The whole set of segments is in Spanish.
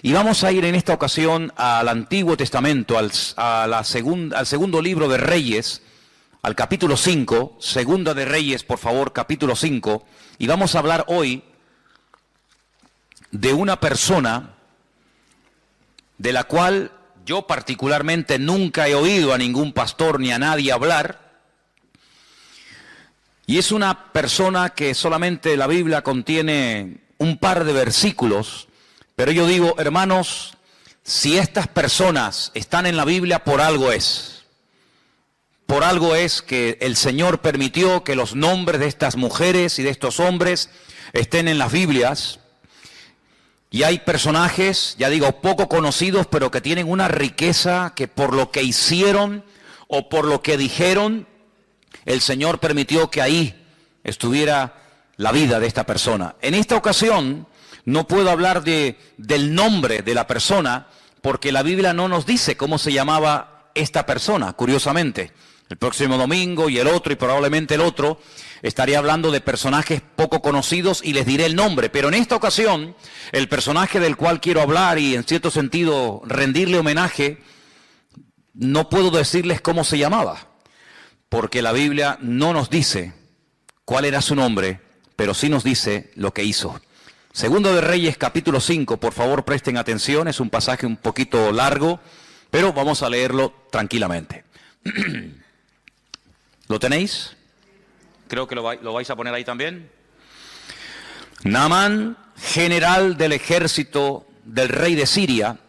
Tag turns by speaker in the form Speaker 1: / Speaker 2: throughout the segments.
Speaker 1: Y vamos a ir en esta ocasión al Antiguo Testamento, al segundo libro de Reyes, al capítulo 5, Segunda de Reyes, por favor, capítulo 5. Y vamos a hablar hoy de una persona de la cual yo particularmente nunca he oído a ningún pastor ni a nadie hablar. Y es una persona que solamente la Biblia contiene un par de versículos. Pero yo digo, hermanos, si estas personas están en la Biblia, por algo es. Por algo es que el Señor permitió que los nombres de estas mujeres y de estos hombres estén en las Biblias. Y hay personajes, ya digo, poco conocidos, pero que tienen una riqueza que por lo que hicieron o por lo que dijeron, el Señor permitió que ahí estuviera la vida de esta persona. En esta ocasión no puedo hablar del nombre de la persona, porque la Biblia no nos dice cómo se llamaba esta persona, curiosamente. El próximo domingo y el otro, y probablemente el otro, estaré hablando de personajes poco conocidos y les diré el nombre. Pero en esta ocasión, el personaje del cual quiero hablar y en cierto sentido rendirle homenaje, no puedo decirles cómo se llamaba, porque la Biblia no nos dice cuál era su nombre, pero sí nos dice lo que hizo. Segundo de Reyes, capítulo 5, por favor presten atención, es un pasaje un poquito largo, pero vamos a leerlo tranquilamente. ¿Lo tenéis? Creo que lo vais a poner ahí también. Naamán, general del ejército del rey de Siria,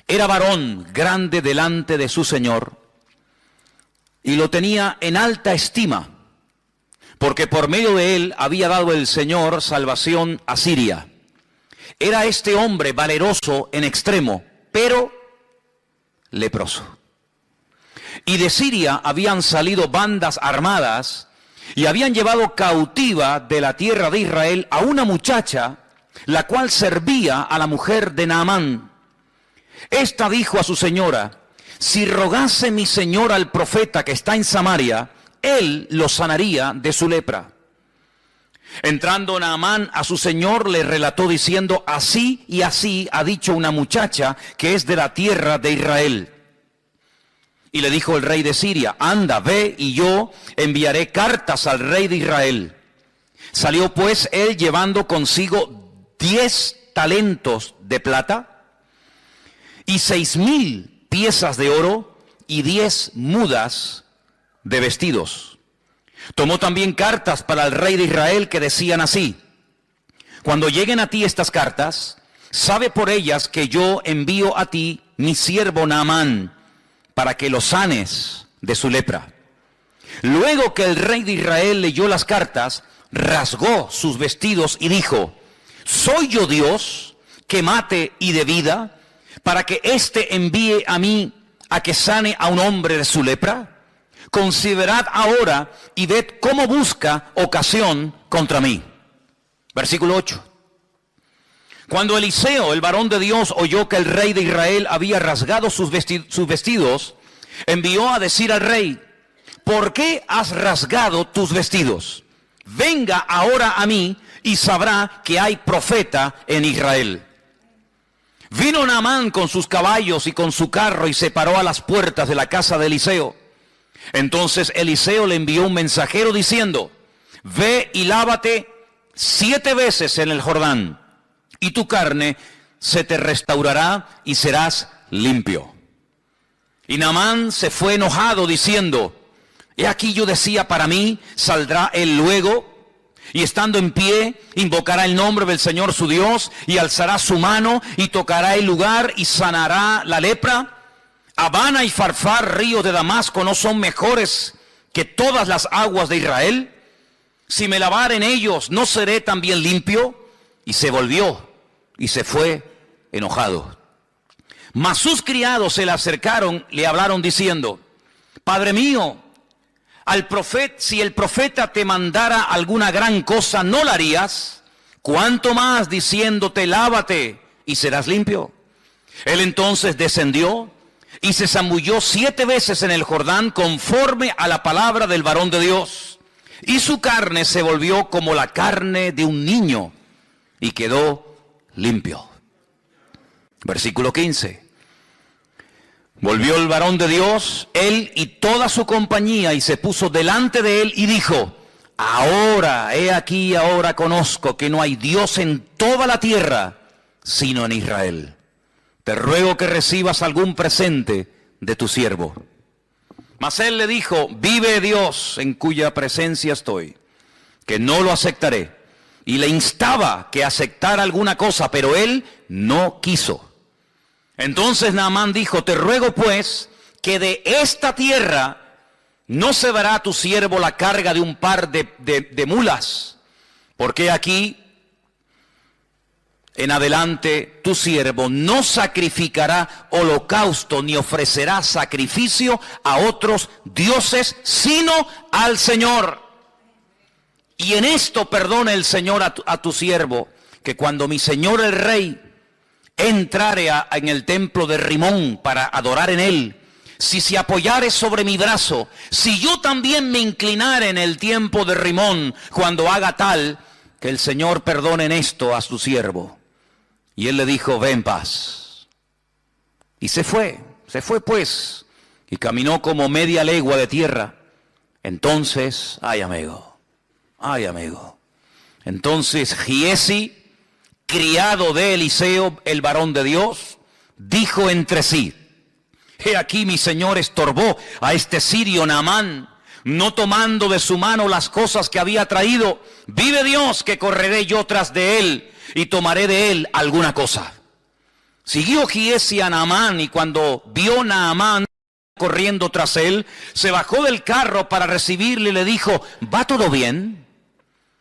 Speaker 1: era varón grande delante de su señor y lo tenía en alta estima, porque por medio de él había dado el Señor salvación a Siria. Era este hombre valeroso en extremo, pero leproso. Y de Siria habían salido bandas armadas y habían llevado cautiva de la tierra de Israel a una muchacha, la cual servía a la mujer de Naamán. Esta dijo a su señora: si rogase mi señor al profeta que está en Samaria, él lo sanaría de su lepra. Entrando Naamán a su señor, le relató diciendo: así y así ha dicho una muchacha que es de la tierra de Israel. Y le dijo el rey de Siria: anda, ve, y yo enviaré cartas al rey de Israel. Salió pues él llevando consigo 10 talentos de plata y 6,000 piezas de oro y 10 mudas de vestidos. Tomó también cartas para el rey de Israel que decían así: cuando lleguen a ti estas cartas, sabe por ellas que yo envío a ti mi siervo Naamán, para que lo sanes de su lepra. Luego que el rey de Israel leyó las cartas, rasgó sus vestidos y dijo: ¿soy yo Dios que mate y dé vida, para que éste envíe a mí a que sane a un hombre de su lepra? Considerad ahora y ved cómo busca ocasión contra mí. Versículo 8. Cuando Eliseo, el varón de Dios, oyó que el rey de Israel había rasgado sus vestidos, envió a decir al rey: ¿por qué has rasgado tus vestidos? Venga ahora a mí y sabrá que hay profeta en Israel. Vino Naamán con sus caballos y con su carro y se paró a las puertas de la casa de Eliseo. Entonces Eliseo le envió un mensajero diciendo: ve y lávate 7 veces en el Jordán, y tu carne se te restaurará y serás limpio. Y Naamán se fue enojado diciendo: he aquí yo decía para mí, saldrá él luego, y estando en pie, invocará el nombre del Señor su Dios, y alzará su mano, y tocará el lugar, y sanará la lepra. Abana y Farfar, ríos de Damasco, ¿no son mejores que todas las aguas de Israel? Si me lavar en ellos, ¿no seré también limpio? Y se volvió y se fue enojado. Mas sus criados se le acercaron, le hablaron diciendo: Padre mío, si el profeta te mandara alguna gran cosa, ¿no la harías? ¿Cuánto más diciéndote: lávate y serás limpio? Él entonces descendió y se zambulló 7 veces en el Jordán, conforme a la palabra del varón de Dios. Y su carne se volvió como la carne de un niño, y quedó limpio. Versículo 15. Volvió el varón de Dios, él y toda su compañía, y se puso delante de él y dijo: ahora, he aquí, ahora conozco que no hay Dios en toda la tierra, sino en Israel. Te ruego que recibas algún presente de tu siervo. Mas él le dijo: vive Dios en cuya presencia estoy, que no lo aceptaré. Y le instaba que aceptara alguna cosa, pero él no quiso. Entonces Naamán dijo: te ruego pues que de esta tierra no se dará a tu siervo la carga de un par de mulas, porque aquí en adelante tu siervo no sacrificará holocausto ni ofrecerá sacrificio a otros dioses, sino al Señor. Y en esto perdone el Señor a tu siervo, que cuando mi señor el rey entrare en el templo de Rimón para adorar en él, si se apoyare sobre mi brazo, si yo también me inclinare en el tiempo de Rimón, cuando haga tal, que el Señor perdone en esto a su siervo. Y él le dijo: ve en paz. Y se fue pues, y caminó como media legua de tierra. Entonces, ay amigo, entonces Giesi, criado de Eliseo, el varón de Dios, dijo entre sí: he aquí mi señor estorbó a este sirio Naamán, no tomando de su mano las cosas que había traído. Vive Dios que correré yo tras de él y tomaré de él alguna cosa. Siguió Giesi a Naamán, y cuando vio Naamán corriendo tras él, se bajó del carro para recibirle y le dijo: ¿va todo bien?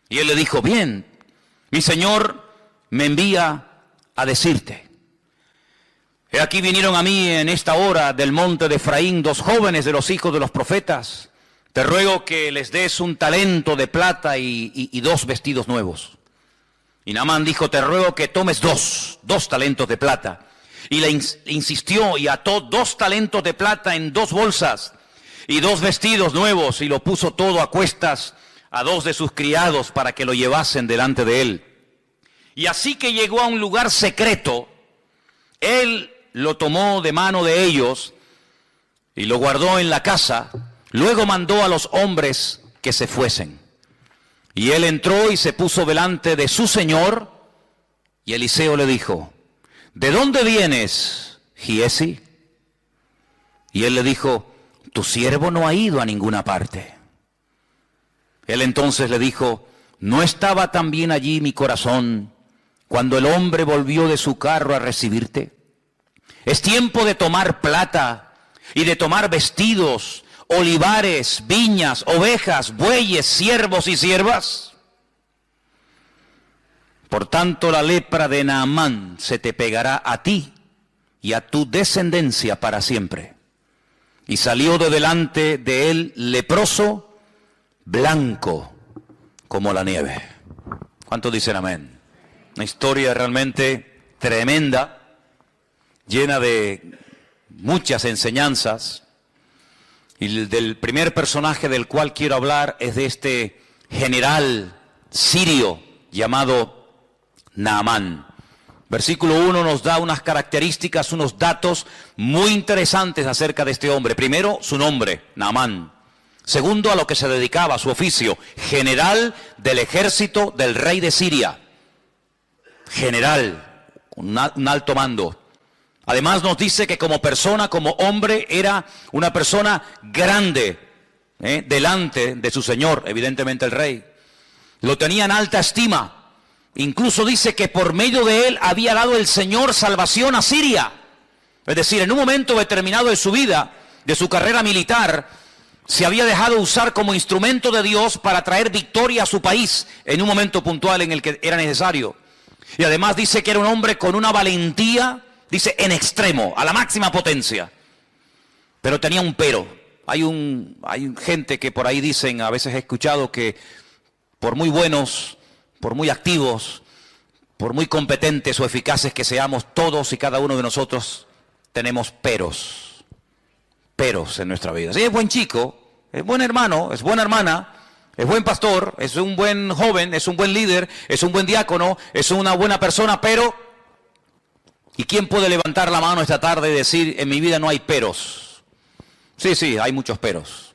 Speaker 1: Y él le dijo: bien, mi señor me envía a decirte: he aquí vinieron a mí en esta hora del monte de Efraín 2 jóvenes de los hijos de los profetas. Te ruego que les des un talento de plata y 2 vestidos nuevos. Y Naamán dijo: te ruego que tomes dos talentos de plata. Y le insistió y ató 2 talentos de plata en 2 bolsas y 2 vestidos nuevos, y lo puso todo a cuestas a 2 de sus criados para que lo llevasen delante de él. Y así que llegó a un lugar secreto, él lo tomó de mano de ellos y lo guardó en la casa. Luego mandó a los hombres que se fuesen. Y él entró y se puso delante de su señor. Y Eliseo le dijo: ¿de dónde vienes, Giesi? Y él le dijo: tu siervo no ha ido a ninguna parte. Él entonces le dijo: ¿no estaba también allí mi corazón cuando el hombre volvió de su carro a recibirte? Es tiempo de tomar plata y de tomar vestidos, olivares, viñas, ovejas, bueyes, siervos y siervas. Por tanto, la lepra de Naamán se te pegará a ti y a tu descendencia para siempre. Y salió de delante de él leproso, blanco como la nieve. ¿Cuántos dicen amén? Una historia realmente tremenda, llena de muchas enseñanzas. Y del primer personaje del cual quiero hablar es de este general sirio llamado Naamán. Versículo 1 nos da unas características, unos datos muy interesantes acerca de este hombre. Primero, su nombre, Naamán. Segundo, a lo que se dedicaba, a su oficio: general del ejército del rey de Siria. General, un alto mando. Además nos dice que como persona, como hombre, era una persona grande, delante de su señor, evidentemente el rey. Lo tenía en alta estima. Incluso dice que por medio de él había dado el Señor salvación a Siria. Es decir, en un momento determinado de su vida, de su carrera militar, se había dejado usar como instrumento de Dios para traer victoria a su país en un momento puntual en el que era necesario. Y además dice que era un hombre con una valentía, dice, en extremo, a la máxima potencia. Pero tenía un pero. Hay gente que por ahí dicen, a veces he escuchado, que por muy buenos, por muy activos, por muy competentes o eficaces que seamos, todos y cada uno de nosotros tenemos peros en nuestra vida. Sí, es buen chico, es buen hermano, es buena hermana, es buen pastor, es un buen joven, es un buen líder, es un buen diácono, es una buena persona, pero ¿Y quién puede levantar la mano esta tarde y decir, en mi vida no hay peros? Sí, hay muchos peros.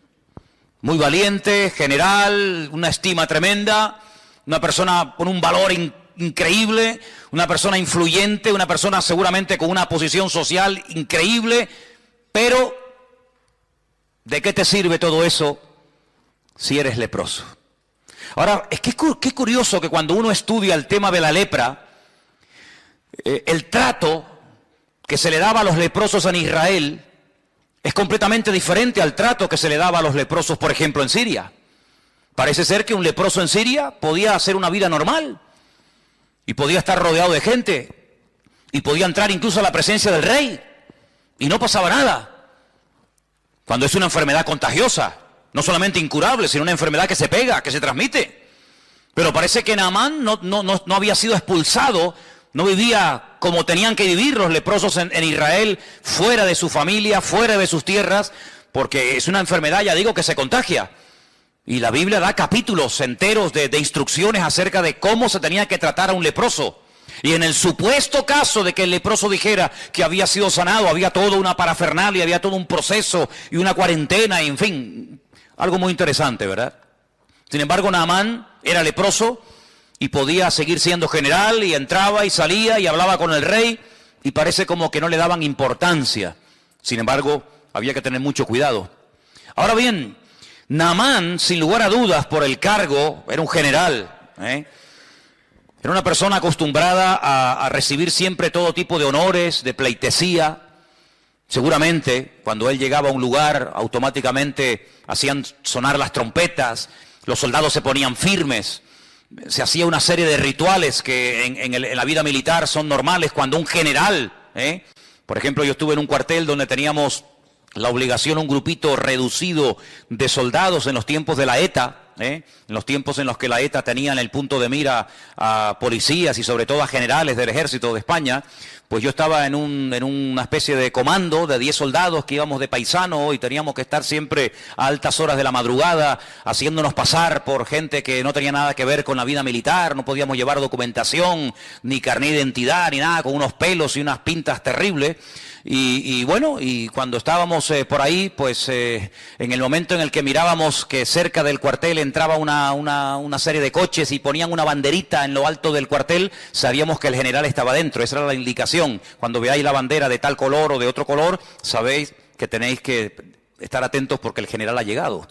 Speaker 1: Muy valiente, general, una estima tremenda, una persona con un valor increíble, una persona influyente, una persona seguramente con una posición social increíble, pero ¿de qué te sirve todo eso si eres leproso? Ahora, es que qué curioso que cuando uno estudia el tema de la lepra, el trato que se le daba a los leprosos en Israel es completamente diferente al trato que se le daba a los leprosos, por ejemplo, en Siria. Parece ser que un leproso en Siria podía hacer una vida normal y podía estar rodeado de gente y podía entrar incluso a la presencia del rey y no pasaba nada. Cuando es una enfermedad contagiosa, no solamente incurable, sino una enfermedad que se pega, que se transmite. Pero parece que Naamán no había sido expulsado, no vivía como tenían que vivir los leprosos en Israel, fuera de su familia, fuera de sus tierras, porque es una enfermedad, ya digo, que se contagia. Y la Biblia da capítulos enteros de instrucciones acerca de cómo se tenía que tratar a un leproso. Y en el supuesto caso de que el leproso dijera que había sido sanado, había toda una parafernalia, había todo un proceso y una cuarentena, y en fin, algo muy interesante, ¿verdad? Sin embargo, Naamán era leproso y podía seguir siendo general y entraba y salía y hablaba con el rey y parece como que no le daban importancia. Sin embargo, había que tener mucho cuidado. Ahora bien, Naamán, sin lugar a dudas, por el cargo, era un general, Era una persona acostumbrada a recibir siempre todo tipo de honores, de pleitesía. Seguramente, cuando él llegaba a un lugar, automáticamente hacían sonar las trompetas, los soldados se ponían firmes, se hacía una serie de rituales que en la vida militar son normales cuando un general, por ejemplo, yo estuve en un cuartel donde teníamos la obligación, un grupito reducido de soldados en los tiempos de la ETA, en los tiempos en los que la ETA tenía en el punto de mira a policías y sobre todo a generales del ejército de España. Pues yo estaba en una especie de comando de 10 soldados que íbamos de paisano y teníamos que estar siempre a altas horas de la madrugada haciéndonos pasar por gente que no tenía nada que ver con la vida militar, no podíamos llevar documentación, ni carnet de identidad, ni nada, con unos pelos y unas pintas terribles. Y bueno, y cuando estábamos por ahí, pues en el momento en el que mirábamos que cerca del cuartel entraba una serie de coches y ponían una banderita en lo alto del cuartel, sabíamos que el general estaba dentro. Esa era la indicación. Cuando veáis la bandera de tal color o de otro color, sabéis que tenéis que estar atentos porque el general ha llegado.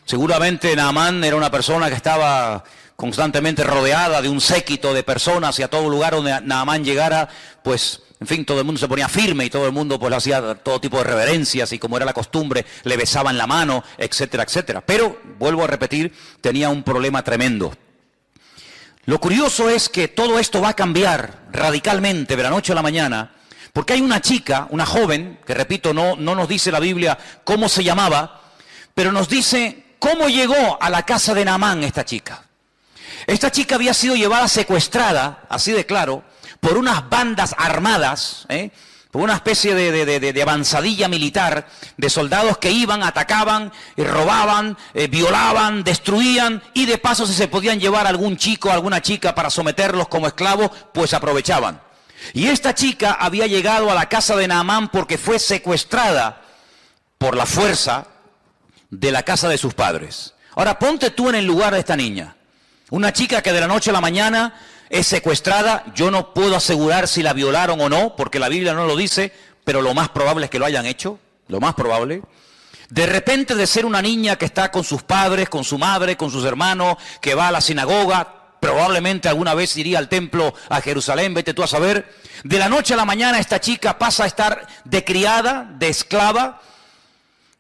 Speaker 1: Seguramente Naamán era una persona que estaba constantemente rodeada de un séquito de personas y a todo lugar donde Naamán llegara, pues en fin, todo el mundo se ponía firme y todo el mundo pues le hacía todo tipo de reverencias y como era la costumbre, le besaban la mano, etcétera, etcétera. Pero, vuelvo a repetir, tenía un problema tremendo. Lo curioso es que todo esto va a cambiar radicalmente de la noche a la mañana, porque hay una chica, una joven, que repito, no nos dice la Biblia cómo se llamaba, pero nos dice cómo llegó a la casa de Naamán esta chica. Esta chica había sido llevada secuestrada, así de claro, por unas bandas armadas, por una especie de avanzadilla militar, de soldados que iban, atacaban, robaban, violaban, destruían, y de paso si se podían llevar a algún chico, a alguna chica para someterlos como esclavos, pues aprovechaban. Y esta chica había llegado a la casa de Naamán porque fue secuestrada por la fuerza de la casa de sus padres. Ahora ponte tú en el lugar de esta niña, una chica que de la noche a la mañana es secuestrada. Yo no puedo asegurar si la violaron o no, porque la Biblia no lo dice, pero lo más probable es que lo hayan hecho, lo más probable. De repente, de ser una niña que está con sus padres, con su madre, con sus hermanos, que va a la sinagoga, probablemente alguna vez iría al templo a Jerusalén, vete tú a saber. De la noche a la mañana esta chica pasa a estar de criada, de esclava,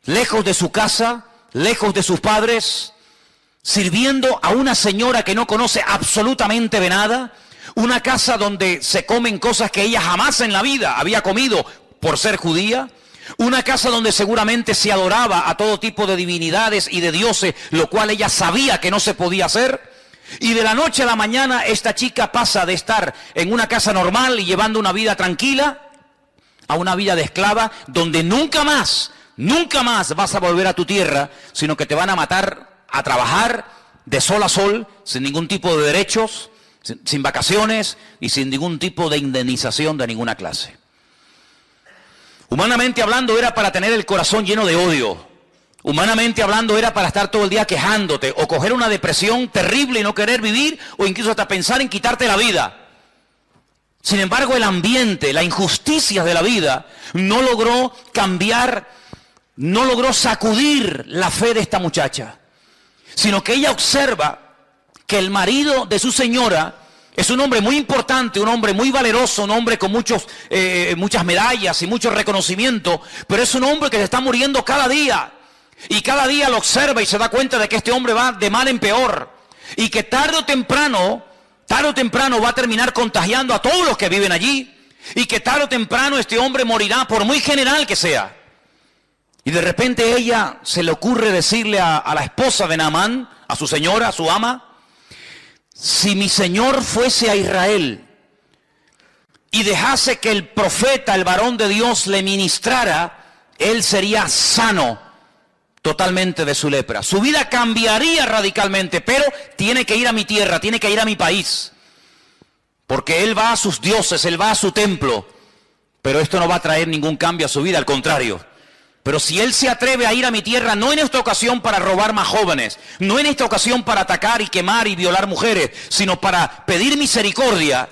Speaker 1: lejos de su casa, lejos de sus padres, sirviendo a una señora que no conoce absolutamente de nada, una casa donde se comen cosas que ella jamás en la vida había comido por ser judía, una casa donde seguramente se adoraba a todo tipo de divinidades y de dioses, lo cual ella sabía que no se podía hacer. Y de la noche a la mañana esta chica pasa de estar en una casa normal y llevando una vida tranquila a una vida de esclava donde nunca más vas a volver a tu tierra, sino que te van a matar a trabajar de sol a sol, sin ningún tipo de derechos, sin vacaciones y sin ningún tipo de indemnización de ninguna clase. Humanamente hablando era para tener el corazón lleno de odio. Humanamente hablando era para estar todo el día quejándote o coger una depresión terrible y no querer vivir o incluso hasta pensar en quitarte la vida. Sin embargo, el ambiente, la injusticia de la vida no logró cambiar, no logró sacudir la fe de esta muchacha, sino que ella observa que el marido de su señora es un hombre muy importante, un hombre muy valeroso, un hombre con muchas medallas y mucho reconocimiento, pero es un hombre que se está muriendo cada día. Y cada día lo observa y se da cuenta de que este hombre va de mal en peor. Y que tarde o temprano va a terminar contagiando a todos los que viven allí. Y que tarde o temprano este hombre morirá, por muy general que sea. Y de repente ella se le ocurre decirle a la esposa de Naamán, a su señora, a su ama: si mi señor fuese a Israel y dejase que el profeta, el varón de Dios, le ministrara, él sería sano totalmente de su lepra. Su vida cambiaría radicalmente, pero tiene que ir a mi tierra, tiene que ir a mi país. Porque él va a sus dioses, él va a su templo. Pero esto no va a traer ningún cambio a su vida, al contrario. Pero si él se atreve a ir a mi tierra, no en esta ocasión para robar más jóvenes, no en esta ocasión para atacar y quemar y violar mujeres, sino para pedir misericordia,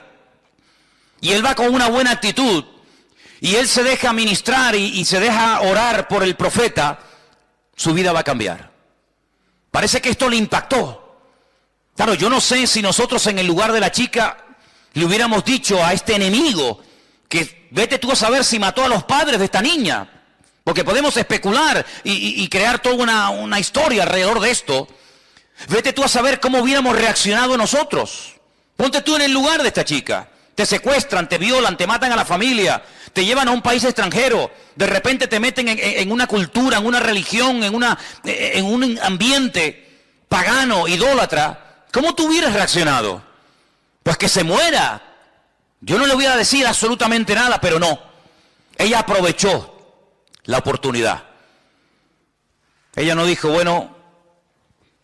Speaker 1: y él va con una buena actitud, y él se deja ministrar y se deja orar por el profeta, su vida va a cambiar. Parece que esto le impactó. Claro, yo no sé si nosotros en el lugar de la chica le hubiéramos dicho a este enemigo que vete tú a saber si mató a los padres de esta niña. Porque podemos especular y crear toda una historia alrededor de esto. Vete tú a saber cómo hubiéramos reaccionado nosotros. Ponte tú en el lugar de esta chica. Te secuestran, te violan, te matan a la familia, te llevan a un país extranjero. De repente te meten en una cultura, en una religión, en un ambiente pagano, idólatra. ¿Cómo tú hubieras reaccionado? Pues que se muera. Yo no le voy a decir absolutamente nada, pero no. Ella aprovechó la oportunidad. Ella no dijo, bueno,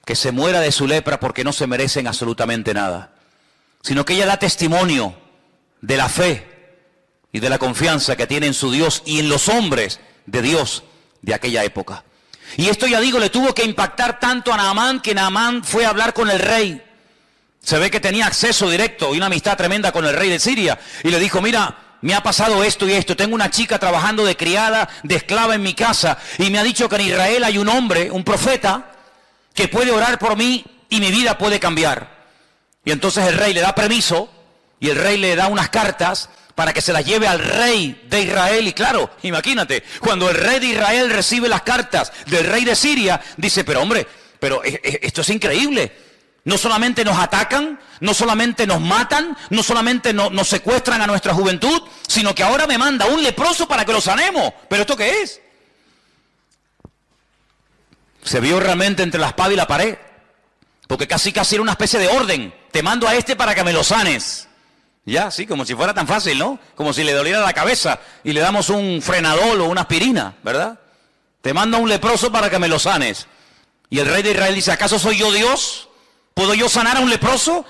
Speaker 1: que se muera de su lepra porque no se merecen absolutamente nada, sino que ella da testimonio de la fe y de la confianza que tiene en su Dios y en los hombres de Dios de aquella época. Y esto, ya digo, le tuvo que impactar tanto a Naamán que Naamán fue a hablar con el rey. Se ve que tenía acceso directo y una amistad tremenda con el rey de Siria, y le dijo: mira, me ha pasado esto y esto, tengo una chica trabajando de criada, de esclava en mi casa, y me ha dicho que en Israel hay un hombre, un profeta, que puede orar por mí y mi vida puede cambiar. Y entonces el rey le da permiso, y el rey le da unas cartas para que se las lleve al rey de Israel. Y claro, imagínate, cuando el rey de Israel recibe las cartas del rey de Siria, dice: pero hombre, pero esto es increíble. No solamente nos atacan, no solamente nos matan, no solamente nos secuestran a nuestra juventud, sino que ahora me manda un leproso para que lo sanemos. ¿Pero esto qué es? Se vio realmente entre la espada y la pared, porque casi era una especie de orden. Te mando a este para que me lo sanes. Ya, sí, como si fuera tan fácil, ¿no? Como si le doliera la cabeza y le damos un frenadol o una aspirina, ¿verdad? Te mando a un leproso para que me lo sanes. Y el rey de Israel dice: ¿acaso soy yo Dios? ¿Puedo yo sanar a un leproso?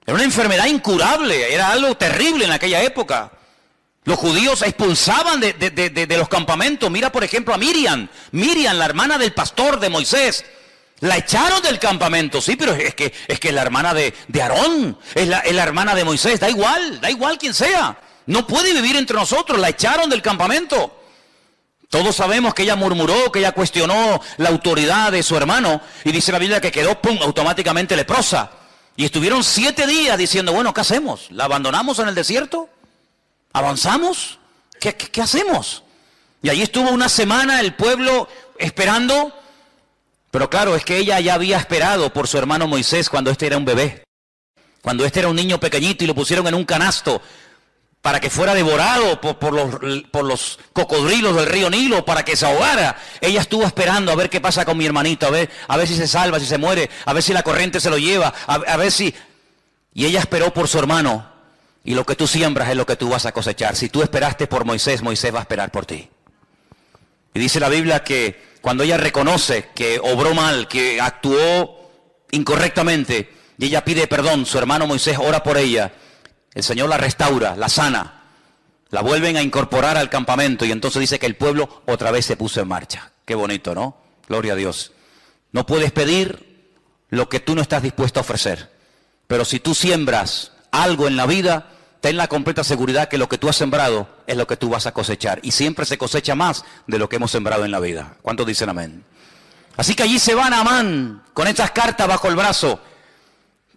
Speaker 1: Era una enfermedad incurable, era algo terrible en aquella época. Los judíos expulsaban de los campamentos. Mira, por ejemplo, a Miriam, la hermana del pastor de Moisés. La echaron del campamento, sí, pero es que es la hermana de Aarón, es la hermana de Moisés, da igual quien sea. No puede vivir entre nosotros, la echaron del campamento. Todos sabemos que ella murmuró, que ella cuestionó la autoridad de su hermano, y dice la Biblia que quedó, automáticamente leprosa. Y estuvieron 7 días diciendo: bueno, ¿qué hacemos? ¿La abandonamos en el desierto? ¿Avanzamos? ¿Qué hacemos? Y allí estuvo una semana el pueblo esperando, pero claro, es que ella ya había esperado por su hermano Moisés cuando este era un bebé, cuando este era un niño pequeñito y lo pusieron en un canasto para que fuera devorado por los cocodrilos del río Nilo, para que se ahogara. Ella estuvo esperando a ver qué pasa con mi hermanito, a ver si se salva, si se muere, a ver si la corriente se lo lleva, a ver si... Y ella esperó por su hermano, y lo que tú siembras es lo que tú vas a cosechar. Si tú esperaste por Moisés, Moisés va a esperar por ti. Y dice la Biblia que cuando ella reconoce que obró mal, que actuó incorrectamente, y ella pide perdón, su hermano Moisés ora por ella, el Señor la restaura, la sana, la vuelven a incorporar al campamento y entonces dice que el pueblo otra vez se puso en marcha. Qué bonito, ¿no? Gloria a Dios. No puedes pedir lo que tú no estás dispuesto a ofrecer, pero si tú siembras algo en la vida, ten la completa seguridad que lo que tú has sembrado es lo que tú vas a cosechar. Y siempre se cosecha más de lo que hemos sembrado en la vida. ¿Cuántos dicen amén? Así que allí se va Naamán con estas cartas bajo el brazo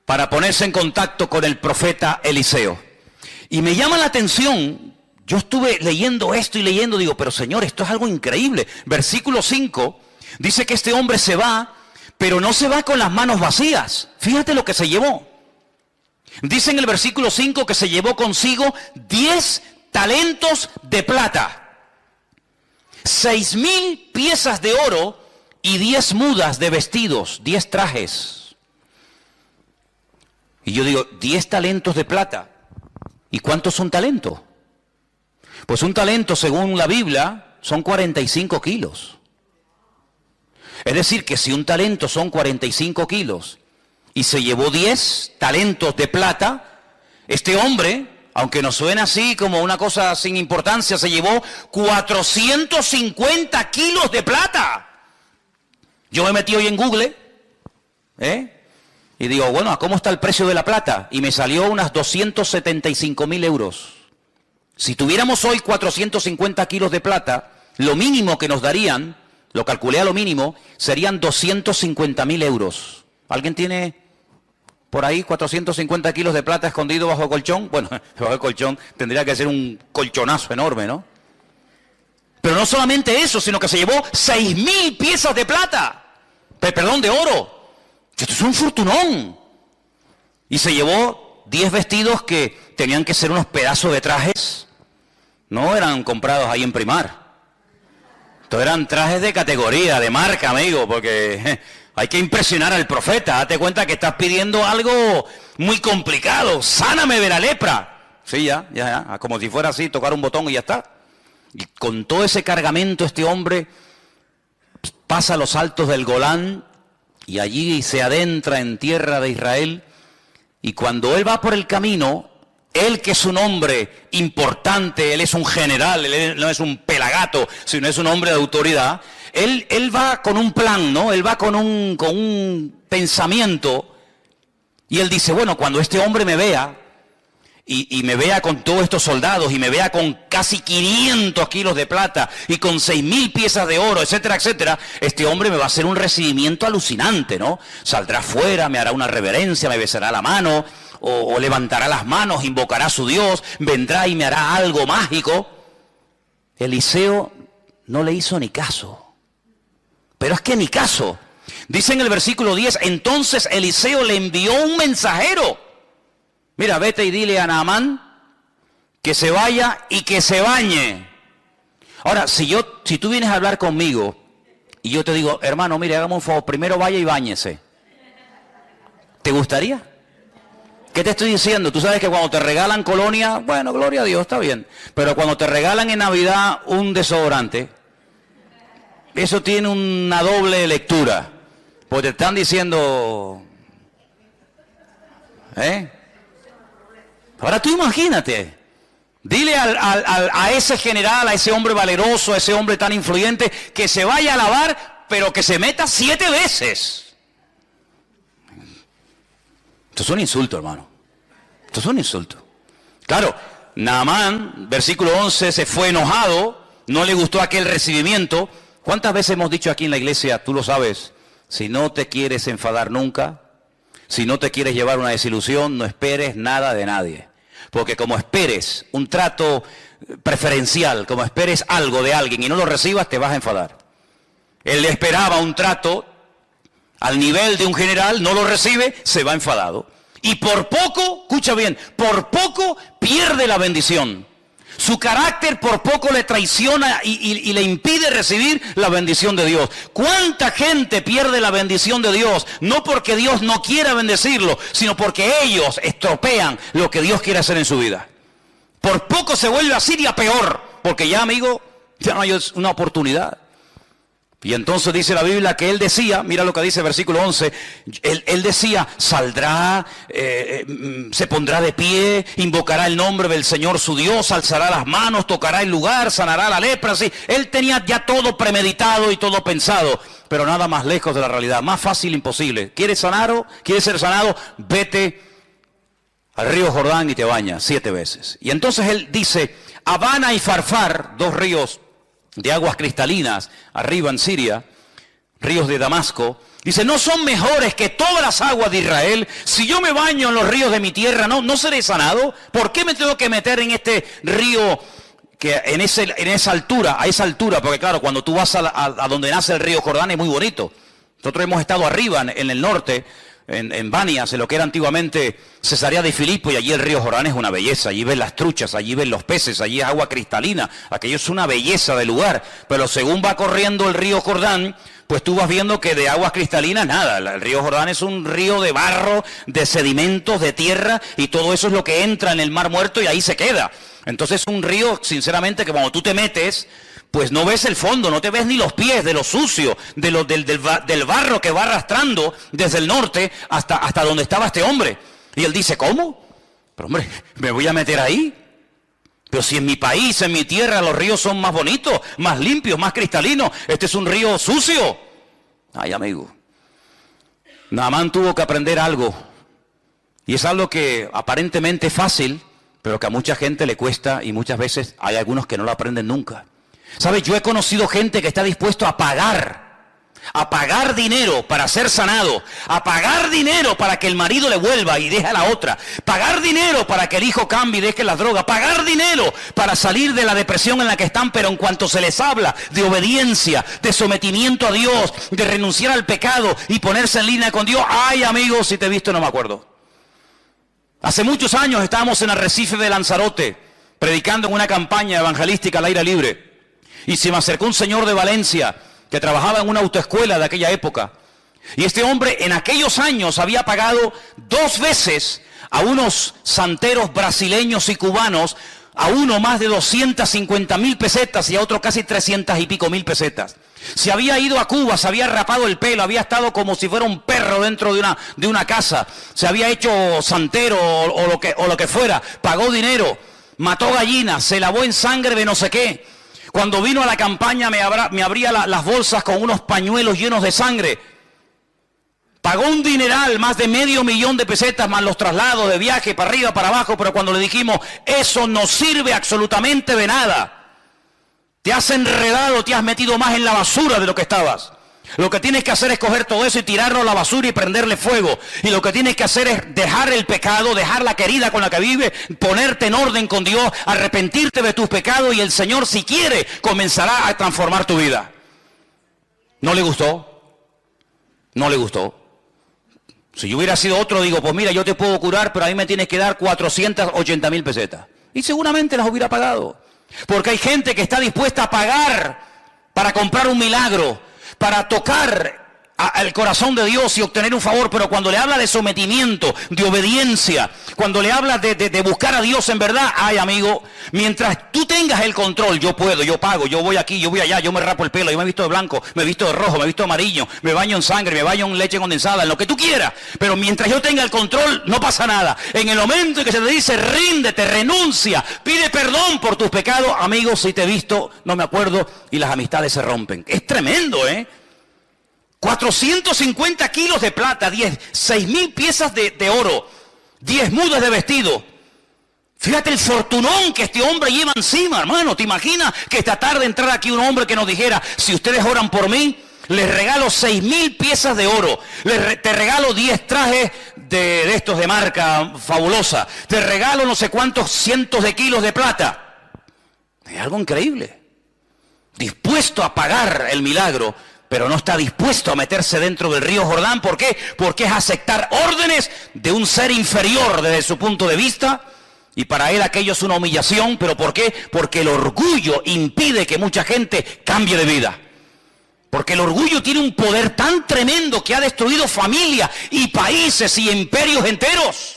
Speaker 1: para ponerse en contacto con el profeta Eliseo. Y me llama la atención, yo estuve leyendo esto y leyendo, digo, pero Señor, esto es algo increíble. Versículo 5 dice que este hombre se va, pero no se va con las manos vacías. Fíjate lo que se llevó. Dice en el versículo 5 que se llevó consigo 10 talentos de plata, 6,000 piezas de oro y 10 mudas de vestidos, 10 trajes. Y yo digo, 10 talentos de plata. ¿Y cuántos son talentos? Pues un talento, según la Biblia, son 45 kilos. Es decir, que si un talento son 45 kilos y se llevó 10 talentos de plata, este hombre, aunque nos suena así como una cosa sin importancia, se llevó 450 kilos de plata. Yo me metí hoy en Google, y digo, bueno, ¿cómo está el precio de la plata? Y me salió unas 275.000 euros. Si tuviéramos hoy 450 kilos de plata, lo mínimo que nos darían, lo calculé a lo mínimo, serían 250.000 euros. ¿Alguien tiene por ahí 450 kilos de plata escondido bajo el colchón? Bueno, bajo el colchón tendría que ser un colchonazo enorme, ¿no? Pero no solamente eso, sino que se llevó 6,000 piezas de plata, perdón, de oro. Esto es un fortunón. Y se llevó 10 vestidos que tenían que ser unos pedazos de trajes. No eran comprados ahí en Primar. Estos eran trajes de categoría, de marca, amigo, porque hay que impresionar al profeta. Date cuenta que estás pidiendo algo muy complicado. Sáname de la lepra. Sí, ya, como si fuera así, tocar un botón y ya está. Y con todo ese cargamento este hombre pasa los altos del Golán y allí se adentra en tierra de Israel. Y cuando él va por el camino, él que es un hombre importante, él es un general, él no es un pelagato, sino es un hombre de autoridad, él va con un plan, ¿no? Él va con un pensamiento y él dice, bueno, cuando este hombre me vea y me vea con todos estos soldados y me vea con casi 500 kilos de plata y con 6,000 piezas de oro, etcétera, etcétera, este hombre me va a hacer un recibimiento alucinante, ¿no? Saldrá afuera, me hará una reverencia, me besará la mano, o levantará las manos, invocará a su Dios, vendrá y me hará algo mágico. Eliseo no le hizo ni caso. Pero es que ni caso. Dice en el versículo 10, entonces Eliseo le envió un mensajero. Mira, vete y dile a Naamán que se vaya y que se bañe. Ahora, si tú vienes a hablar conmigo y yo te digo, hermano, mire, hagamos un favor, primero vaya y báñese, ¿te gustaría? ¿Qué te estoy diciendo? Tú sabes que cuando te regalan colonia, bueno, gloria a Dios, está bien. Pero cuando te regalan en Navidad un desodorante, eso tiene una doble lectura. Porque te están diciendo, Ahora tú imagínate, dile a ese general, a ese hombre valeroso, a ese hombre tan influyente, que se vaya a lavar, pero que se meta 7 veces. Esto es un insulto, hermano. Esto es un insulto. Claro, Naamán, versículo 11, se fue enojado, no le gustó aquel recibimiento. ¿Cuántas veces hemos dicho aquí en la iglesia, tú lo sabes, si no te quieres enfadar nunca, si no te quieres llevar una desilusión, no esperes nada de nadie? Porque como esperes un trato preferencial, como esperes algo de alguien y no lo recibas, te vas a enfadar. Él esperaba un trato al nivel de un general, no lo recibe, se va enfadado. Y por poco, escucha bien, por poco pierde la bendición. Su carácter por poco le traiciona y le impide recibir la bendición de Dios. ¿Cuánta gente pierde la bendición de Dios? No porque Dios no quiera bendecirlo, sino porque ellos estropean lo que Dios quiere hacer en su vida. Por poco se vuelve así y a peor, porque ya, amigo, ya no hay una oportunidad. Y entonces dice la Biblia que él decía, mira lo que dice el versículo 11, él decía, saldrá, se pondrá de pie, invocará el nombre del Señor su Dios, alzará las manos, tocará el lugar, sanará la lepra, así. Él tenía ya todo premeditado y todo pensado, pero nada más lejos de la realidad, más fácil imposible. ¿Quieres sanar? ¿Quieres ser sanado? Vete al río Jordán y te bañas 7 veces. Y entonces él dice, Abana y Farfar, 2 ríos de aguas cristalinas, arriba en Siria, ríos de Damasco, dice, ¿no son mejores que todas las aguas de Israel? Si yo me baño en los ríos de mi tierra, ¿no seré sanado? ¿Por qué me tengo que meter en este río que en esa altura, a esa altura? Porque claro, cuando tú vas a donde nace el río Jordán es muy bonito. Nosotros hemos estado arriba en el norte, en Banias, en lo que era antiguamente Cesarea de Filipo, y allí el río Jordán es una belleza. Allí ves las truchas, allí ves los peces, allí es agua cristalina, aquello es una belleza de lugar. Pero según va corriendo el río Jordán, pues tú vas viendo que de aguas cristalinas nada. El río Jordán es un río de barro, de sedimentos, de tierra, y todo eso es lo que entra en el mar muerto y ahí se queda. Entonces es un río, sinceramente, que cuando tú te metes, pues no ves el fondo, no te ves ni los pies de lo sucio, del barro que va arrastrando desde el norte hasta donde estaba este hombre. Y él dice, ¿cómo? Pero hombre, ¿me voy a meter ahí? Pero si en mi país, en mi tierra, los ríos son más bonitos, más limpios, más cristalinos, este es un río sucio. Ay, amigo, Naamán tuvo que aprender algo. Y es algo que aparentemente es fácil, pero que a mucha gente le cuesta, y muchas veces hay algunos que no lo aprenden nunca. ¿Sabes? Yo he conocido gente que está dispuesto a pagar dinero para ser sanado, a pagar dinero para que el marido le vuelva y deje a la otra, pagar dinero para que el hijo cambie y deje las drogas, pagar dinero para salir de la depresión en la que están, pero en cuanto se les habla de obediencia, de sometimiento a Dios, de renunciar al pecado y ponerse en línea con Dios, ay amigos, si te he visto no me acuerdo. Hace muchos años estábamos en Arrecife de Lanzarote, predicando en una campaña evangelística al aire libre. Y se me acercó un señor de Valencia que trabajaba en una autoescuela de aquella época. Y este hombre en aquellos años había pagado 2 veces a unos santeros brasileños y cubanos, a uno más de 250.000 pesetas y a otro casi 300 y pico mil pesetas. Se había ido a Cuba, se había rapado el pelo, había estado como si fuera un perro dentro de una casa. Se había hecho santero o lo que fuera, pagó dinero, mató gallinas, se lavó en sangre de no sé qué. Cuando vino a la campaña me abría las bolsas con unos pañuelos llenos de sangre. Pagó un dineral, más de $500,000 de pesetas, más los traslados de viaje para arriba, para abajo, pero cuando le dijimos, eso no sirve absolutamente de nada. Te has enredado, te has metido más en la basura de lo que estabas. Lo que tienes que hacer es coger todo eso y tirarlo a la basura y prenderle fuego. Y lo que tienes que hacer es dejar el pecado, dejar la querida con la que vives, ponerte en orden con Dios, arrepentirte de tus pecados y el Señor, si quiere, comenzará a transformar tu vida. ¿No le gustó? No le gustó. Si yo hubiera sido otro, digo, pues mira, yo te puedo curar, pero a mí me tienes que dar 480.000 pesetas. Y seguramente las hubiera pagado. Porque hay gente que está dispuesta a pagar para comprar un milagro, para tocar al corazón de Dios y obtener un favor, pero cuando le habla de sometimiento, de obediencia, cuando le habla de buscar a Dios en verdad, ay amigo, mientras tú tengas el control, yo puedo, yo pago, yo voy aquí, yo voy allá, yo me rapo el pelo, yo me he visto de blanco, me he visto de rojo, me he visto de amarillo, me baño en sangre, me baño en leche condensada, en lo que tú quieras, pero mientras yo tenga el control, no pasa nada. En el momento en que se te dice, ríndete, renuncia, pide perdón por tus pecados, amigos, si te he visto, no me acuerdo, y las amistades se rompen. Es tremendo, 450 kilos de plata, 6.000 piezas de oro, 10 mudas de vestido. Fíjate el fortunón que este hombre lleva encima, hermano. ¿Te imaginas que esta tarde entrara aquí un hombre que nos dijera, si ustedes oran por mí, les regalo 6.000 piezas de oro, te regalo 10 trajes de estos de marca fabulosa, te regalo no sé cuántos cientos de kilos de plata? Es algo increíble. Dispuesto a pagar el milagro, pero no está dispuesto a meterse dentro del río Jordán. ¿Por qué? Porque es aceptar órdenes de un ser inferior desde su punto de vista, y para él aquello es una humillación. ¿Pero por qué? Porque el orgullo impide que mucha gente cambie de vida. Porque el orgullo tiene un poder tan tremendo que ha destruido familias y países y imperios enteros.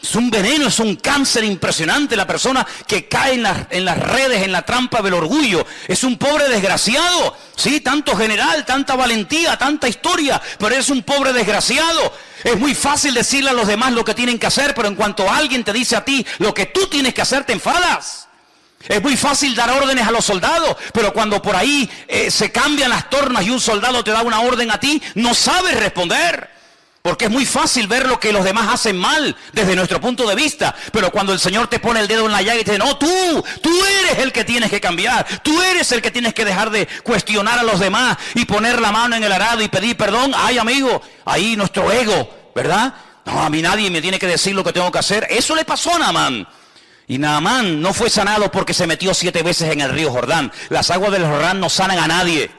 Speaker 1: Es un veneno, es un cáncer impresionante la persona que cae en las redes, en la trampa del orgullo. Es un pobre desgraciado. Sí, tanto general, tanta valentía, tanta historia, pero es un pobre desgraciado. Es muy fácil decirle a los demás lo que tienen que hacer, pero en cuanto alguien te dice a ti lo que tú tienes que hacer, te enfadas. Es muy fácil dar órdenes a los soldados, pero cuando por ahí se cambian las tornas y un soldado te da una orden a ti, no sabes responder. Porque es muy fácil ver lo que los demás hacen mal desde nuestro punto de vista. Pero cuando el Señor te pone el dedo en la llaga y te dice, no, tú eres el que tienes que cambiar. Tú eres el que tienes que dejar de cuestionar a los demás y poner la mano en el arado y pedir perdón. Ay, amigo, ahí nuestro ego, ¿verdad? No, a mí nadie me tiene que decir lo que tengo que hacer. Eso le pasó a Naamán. Y Naamán no fue sanado porque se metió 7 veces en el río Jordán. Las aguas del Jordán no sanan a nadie.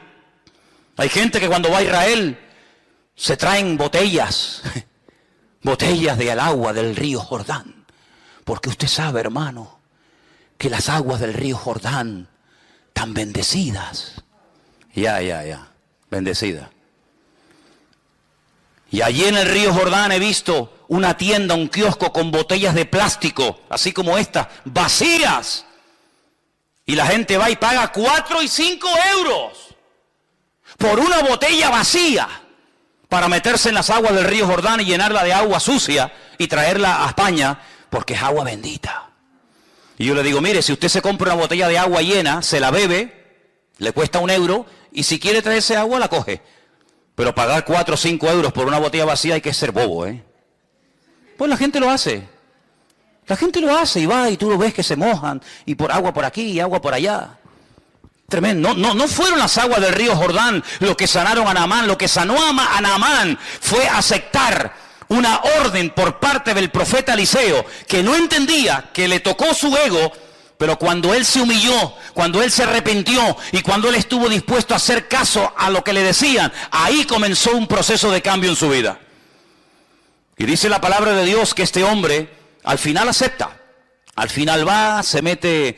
Speaker 1: Hay gente que cuando va a Israel se traen botellas del agua del río Jordán. Porque usted sabe, hermano, que las aguas del río Jordán están bendecidas. Bendecidas. Y allí en el río Jordán he visto una tienda, un kiosco con botellas de plástico, así como estas, vacías. Y la gente va y paga 4 y 5 euros por una botella vacía, para meterse en las aguas del río Jordán y llenarla de agua sucia y traerla a España, porque es agua bendita. Y yo le digo, mire, si usted se compra una botella de agua llena, se la bebe, le cuesta 1 euro, y si quiere traerse agua, la coge. Pero pagar 4 o 5 euros por una botella vacía hay que ser bobo, ¿eh? Pues la gente lo hace. La gente lo hace y va y tú lo ves que se mojan, y por agua por aquí y agua por allá. Tremendo. No fueron las aguas del río Jordán lo que sanaron a Naamán. Lo que sanó a Naamán fue aceptar una orden por parte del profeta Eliseo, que no entendía, que le tocó su ego, pero cuando él se humilló, cuando él se arrepintió y cuando él estuvo dispuesto a hacer caso a lo que le decían, ahí comenzó un proceso de cambio en su vida. Y dice la palabra de Dios que este hombre al final acepta. Al final va, se mete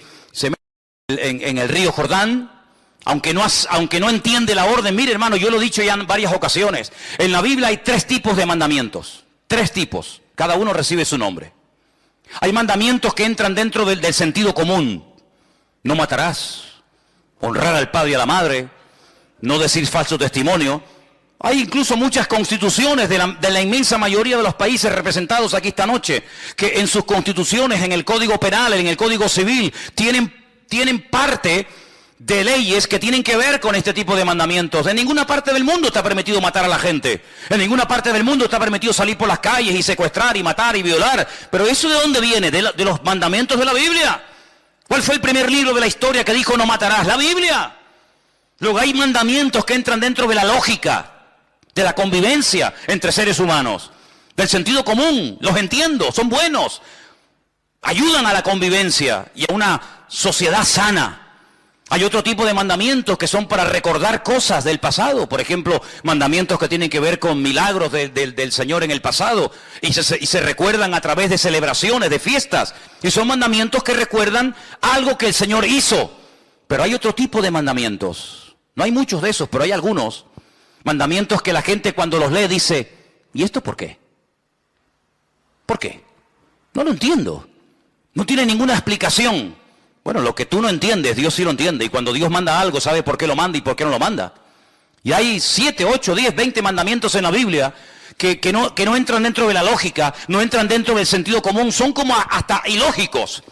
Speaker 1: en el río Jordán, aunque no entiende la orden. Mire, hermano, yo lo he dicho ya en varias ocasiones. En la Biblia hay 3 tipos de mandamientos. 3 tipos. Cada uno recibe su nombre. Hay mandamientos que entran dentro del sentido común. No matarás. Honrar al padre y a la madre. No decir falso testimonio. Hay incluso muchas constituciones de la inmensa mayoría de los países representados aquí esta noche, que en sus constituciones, en el Código Penal, en el Código Civil, tienen parte de leyes que tienen que ver con este tipo de mandamientos. En ninguna parte del mundo está permitido matar a la gente. En ninguna parte del mundo está permitido salir por las calles y secuestrar y matar y violar. Pero ¿eso de dónde viene? De los mandamientos de la Biblia. ¿Cuál fue el primer libro de la historia que dijo no matarás? La Biblia. Luego hay mandamientos que entran dentro de la lógica, de la convivencia entre seres humanos, del sentido común. Los entiendo, son buenos, ayudan a la convivencia y a una sociedad sana. Hay otro tipo de mandamientos que son para recordar cosas del pasado. Por ejemplo, mandamientos que tienen que ver con milagros del Señor en el pasado y se recuerdan a través de celebraciones, de fiestas. Y son mandamientos que recuerdan algo que el Señor hizo. Pero hay otro tipo de mandamientos. No hay muchos de esos, pero hay algunos. Mandamientos que la gente cuando los lee dice, ¿y esto por qué? ¿Por qué? No lo entiendo. No tiene ninguna explicación. Bueno, lo que tú no entiendes, Dios sí lo entiende. Y cuando Dios manda algo, sabe por qué lo manda y por qué no lo manda. Y hay 7, 8, 10, 20 mandamientos en la Biblia que no entran dentro de la lógica, no entran dentro del sentido común. Son como hasta ilógicos.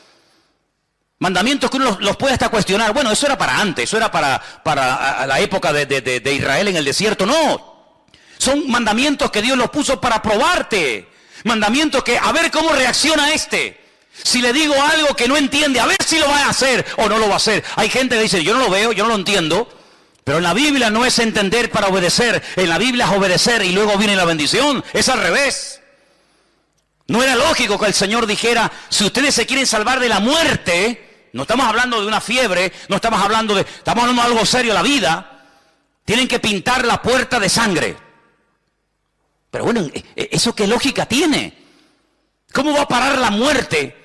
Speaker 1: Mandamientos que uno los puede hasta cuestionar. Bueno, eso era para antes, eso era para la época de Israel en el desierto. No, son mandamientos que Dios los puso para probarte. Mandamientos que, a ver cómo reacciona este. Si le digo algo que no entiende, a ver si lo va a hacer o no lo va a hacer. Hay gente que dice, yo no lo veo, yo no lo entiendo. Pero en la Biblia no es entender para obedecer. En la Biblia es obedecer y luego viene la bendición. Es al revés. No era lógico que el Señor dijera, si ustedes se quieren salvar de la muerte, no estamos hablando de una fiebre, estamos hablando de algo serio, la vida, tienen que pintar la puerta de sangre. Pero bueno, ¿eso qué lógica tiene? ¿Cómo va a parar la muerte?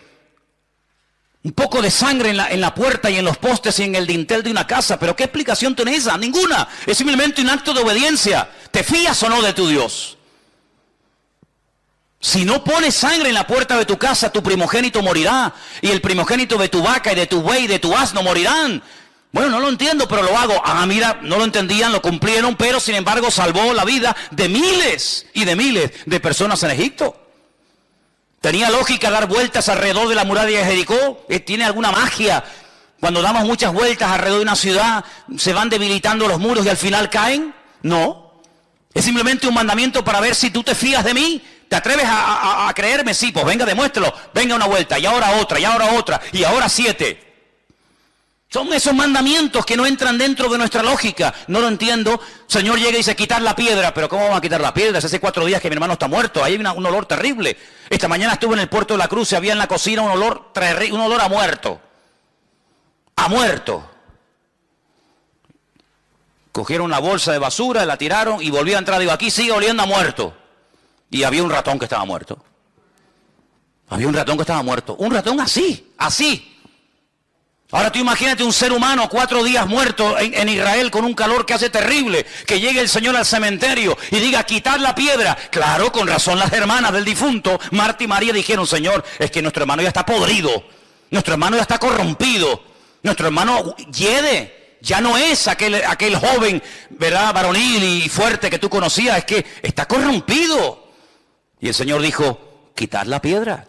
Speaker 1: Un poco de sangre en la puerta y en los postes y en el dintel de una casa. ¿Pero qué explicación tiene esa? Ninguna. Es simplemente un acto de obediencia. ¿Te fías o no de tu Dios? Si no pones sangre en la puerta de tu casa, tu primogénito morirá. Y el primogénito de tu vaca y de tu buey y de tu asno morirán. Bueno, no lo entiendo, pero lo hago. Ah, mira, no lo entendían, lo cumplieron, pero sin embargo salvó la vida de miles y de miles de personas en Egipto. ¿Tenía lógica dar vueltas alrededor de la muralla de Jericó? ¿Tiene alguna magia? Cuando damos muchas vueltas alrededor de una ciudad, ¿se van debilitando los muros y al final caen? No. Es simplemente un mandamiento para ver si tú te fías de mí. ¿Te atreves a creerme? Sí, pues venga, demuéstralo. Venga una vuelta, y ahora otra, y ahora otra, y ahora 7. Son esos mandamientos que no entran dentro de nuestra lógica. No lo entiendo. Señor llega y dice, quitar la piedra. ¿Pero cómo van a quitar la piedra? Hace 4 días que mi hermano está muerto. Ahí hay un olor terrible. Esta mañana estuve en el puerto de la Cruz y había en la cocina un olor a muerto. A muerto. Cogieron una bolsa de basura, la tiraron y volví a entrar. Digo, aquí sigue oliendo a muerto. Y había un ratón que estaba muerto. Había un ratón que estaba muerto. Un ratón así, así. Ahora tú imagínate un ser humano 4 días muerto en Israel con un calor que hace terrible. Que llegue el Señor al cementerio y diga, quitar la piedra. Claro, con razón las hermanas del difunto, Marta y María, dijeron, Señor, es que nuestro hermano ya está podrido. Nuestro hermano ya está corrompido. Nuestro hermano hiede. Ya no es aquel joven, ¿verdad?, varonil y fuerte que tú conocías. Es que está corrompido. Y el Señor dijo, quitad la piedra,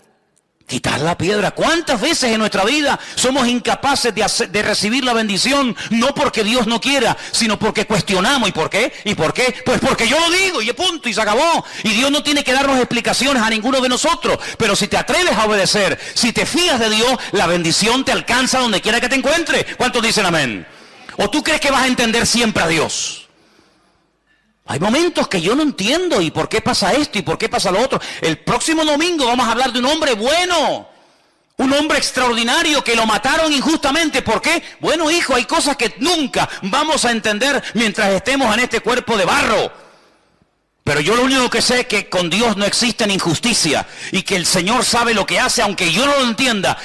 Speaker 1: quitad la piedra. ¿Cuántas veces en nuestra vida somos incapaces de recibir la bendición? No porque Dios no quiera, sino porque cuestionamos. ¿Y por qué? ¿Y por qué? Pues porque yo lo digo y punto y se acabó. Y Dios no tiene que darnos explicaciones a ninguno de nosotros. Pero si te atreves a obedecer, si te fías de Dios, la bendición te alcanza donde quiera que te encuentres. ¿Cuántos dicen amén? ¿O tú crees que vas a entender siempre a Dios? Hay momentos que yo no entiendo, ¿y por qué pasa esto? ¿Y por qué pasa lo otro? El próximo domingo vamos a hablar de un hombre bueno, un hombre extraordinario que lo mataron injustamente. ¿Por qué? Bueno, hijo, hay cosas que nunca vamos a entender mientras estemos en este cuerpo de barro. Pero yo lo único que sé es que con Dios no existe injusticia y que el Señor sabe lo que hace, aunque yo no lo entienda.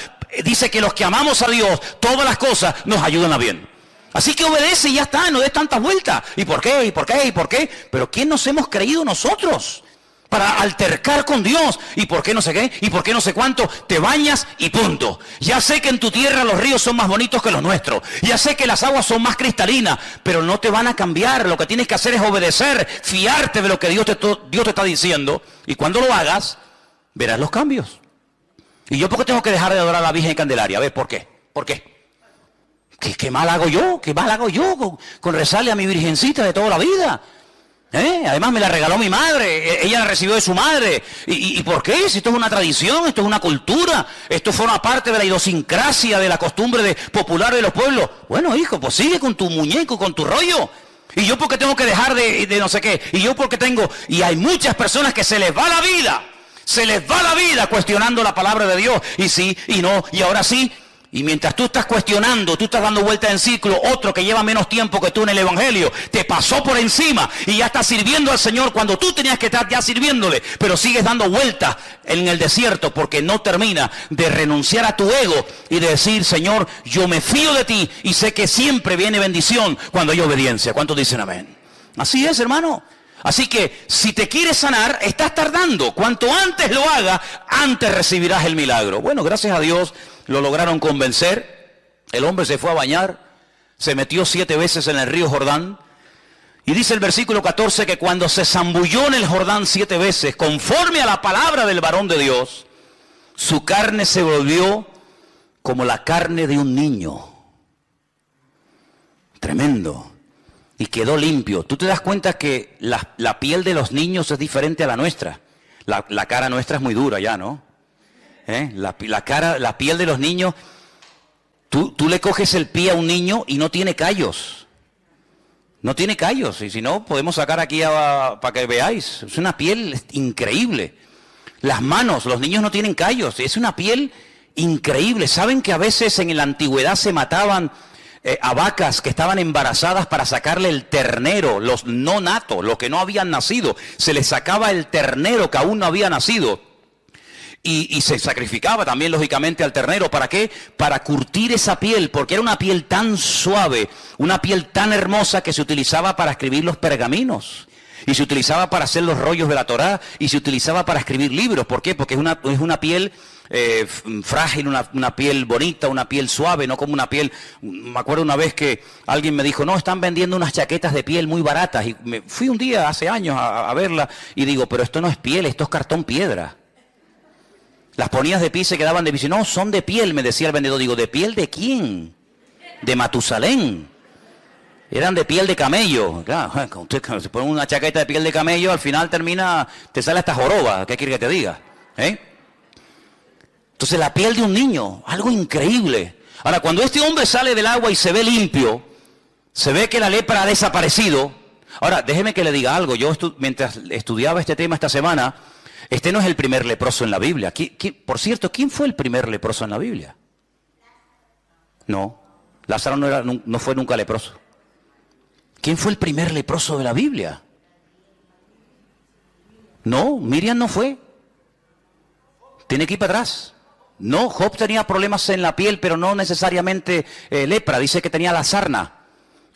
Speaker 1: Dice que los que amamos a Dios, todas las cosas nos ayudan a bien. Así que obedece y ya está, no des tantas vueltas. ¿Y por qué? ¿Y por qué? ¿Y por qué? Pero ¿quién nos hemos creído nosotros para altercar con Dios? ¿Y por qué no sé qué? ¿Y por qué no sé cuánto? Te bañas y punto. Ya sé que en tu tierra los ríos son más bonitos que los nuestros. Ya sé que las aguas son más cristalinas, pero no te van a cambiar. Lo que tienes que hacer es obedecer, fiarte de lo que Dios te está diciendo. Y cuando lo hagas, verás los cambios. ¿Y yo por qué tengo que dejar de adorar a la Virgen Candelaria? A ver, ¿por qué? ¿Por qué? ¿Qué mal hago yo? ¿Qué mal hago yo con rezarle a mi virgencita de toda la vida? Además me la regaló mi madre, ella la recibió de su madre. ¿Y por qué? Si esto es una tradición, esto es una cultura, esto forma parte de la idiosincrasia, de la costumbre popular de los pueblos. Bueno, hijo, pues sigue con tu muñeco, con tu rollo. ¿Y yo por qué tengo que dejar de no sé qué? ¿Y yo por qué tengo? Y hay muchas personas que se les va la vida. Se les va la vida cuestionando la palabra de Dios. Y sí, y no, y ahora sí. Y mientras tú estás cuestionando, tú estás dando vueltas en ciclo, otro que lleva menos tiempo que tú en el Evangelio, te pasó por encima y ya estás sirviendo al Señor cuando tú tenías que estar ya sirviéndole, pero sigues dando vueltas en el desierto porque no termina de renunciar a tu ego y de decir, Señor, yo me fío de ti y sé que siempre viene bendición cuando hay obediencia. ¿Cuántos dicen amén? Así es, hermano. Así que si te quieres sanar, estás tardando. Cuanto antes lo hagas, antes recibirás el milagro. Bueno, gracias a Dios lo lograron convencer. El hombre se fue a bañar, se metió 7 veces en el río Jordán. Y dice el versículo 14 que cuando se zambulló en el Jordán 7 veces, conforme a la palabra del varón de Dios, su carne se volvió como la carne de un niño. Tremendo. Y quedó limpio. Tú te das cuenta que la piel de los niños es diferente a la nuestra. La cara nuestra es muy dura ya, ¿no? La piel de los niños, tú le coges el pie a un niño y no tiene callos. No tiene callos. Y si no, podemos sacar aquí para que veáis. Es una piel increíble. Las manos, los niños no tienen callos. Es una piel increíble. ¿Saben que a veces en la antigüedad se mataban a vacas que estaban embarazadas para sacarle el ternero, los no natos, los que no habían nacido? Se les sacaba el ternero que aún no había nacido. Y se sacrificaba también, lógicamente, al ternero. ¿Para qué? Para curtir esa piel, porque era una piel tan suave, una piel tan hermosa que se utilizaba para escribir los pergaminos. Y se utilizaba para hacer los rollos de la Torá y se utilizaba para escribir libros. ¿Por qué? Porque es una piel frágil, una piel bonita, una piel suave, no como una piel... Me acuerdo una vez que alguien me dijo, no, están vendiendo unas chaquetas de piel muy baratas. Y me fui un día, hace años, a verla y digo, pero esto no es piel, esto es cartón piedra. Las ponías de pie y se quedaban de pie. No, son de piel, me decía el vendedor. Digo, ¿de piel de quién? De Matusalén. Eran de piel de camello. Claro, cuando usted se pone una chaqueta de piel de camello, al final termina, te sale hasta joroba. ¿Qué quiere que te diga? Entonces la piel de un niño, algo increíble. Ahora, cuando este hombre sale del agua y se ve limpio, se ve que la lepra ha desaparecido. Ahora, déjeme que le diga algo. Yo mientras estudiaba este tema esta semana, este no es el primer leproso en la Biblia. Por cierto, ¿quién fue el primer leproso en la Biblia? No, Lázaro no fue nunca leproso. ¿Quién fue el primer leproso de la Biblia? No, Miriam no fue. Tiene que ir para atrás. No, Job tenía problemas en la piel, pero no necesariamente lepra. Dice que tenía la sarna.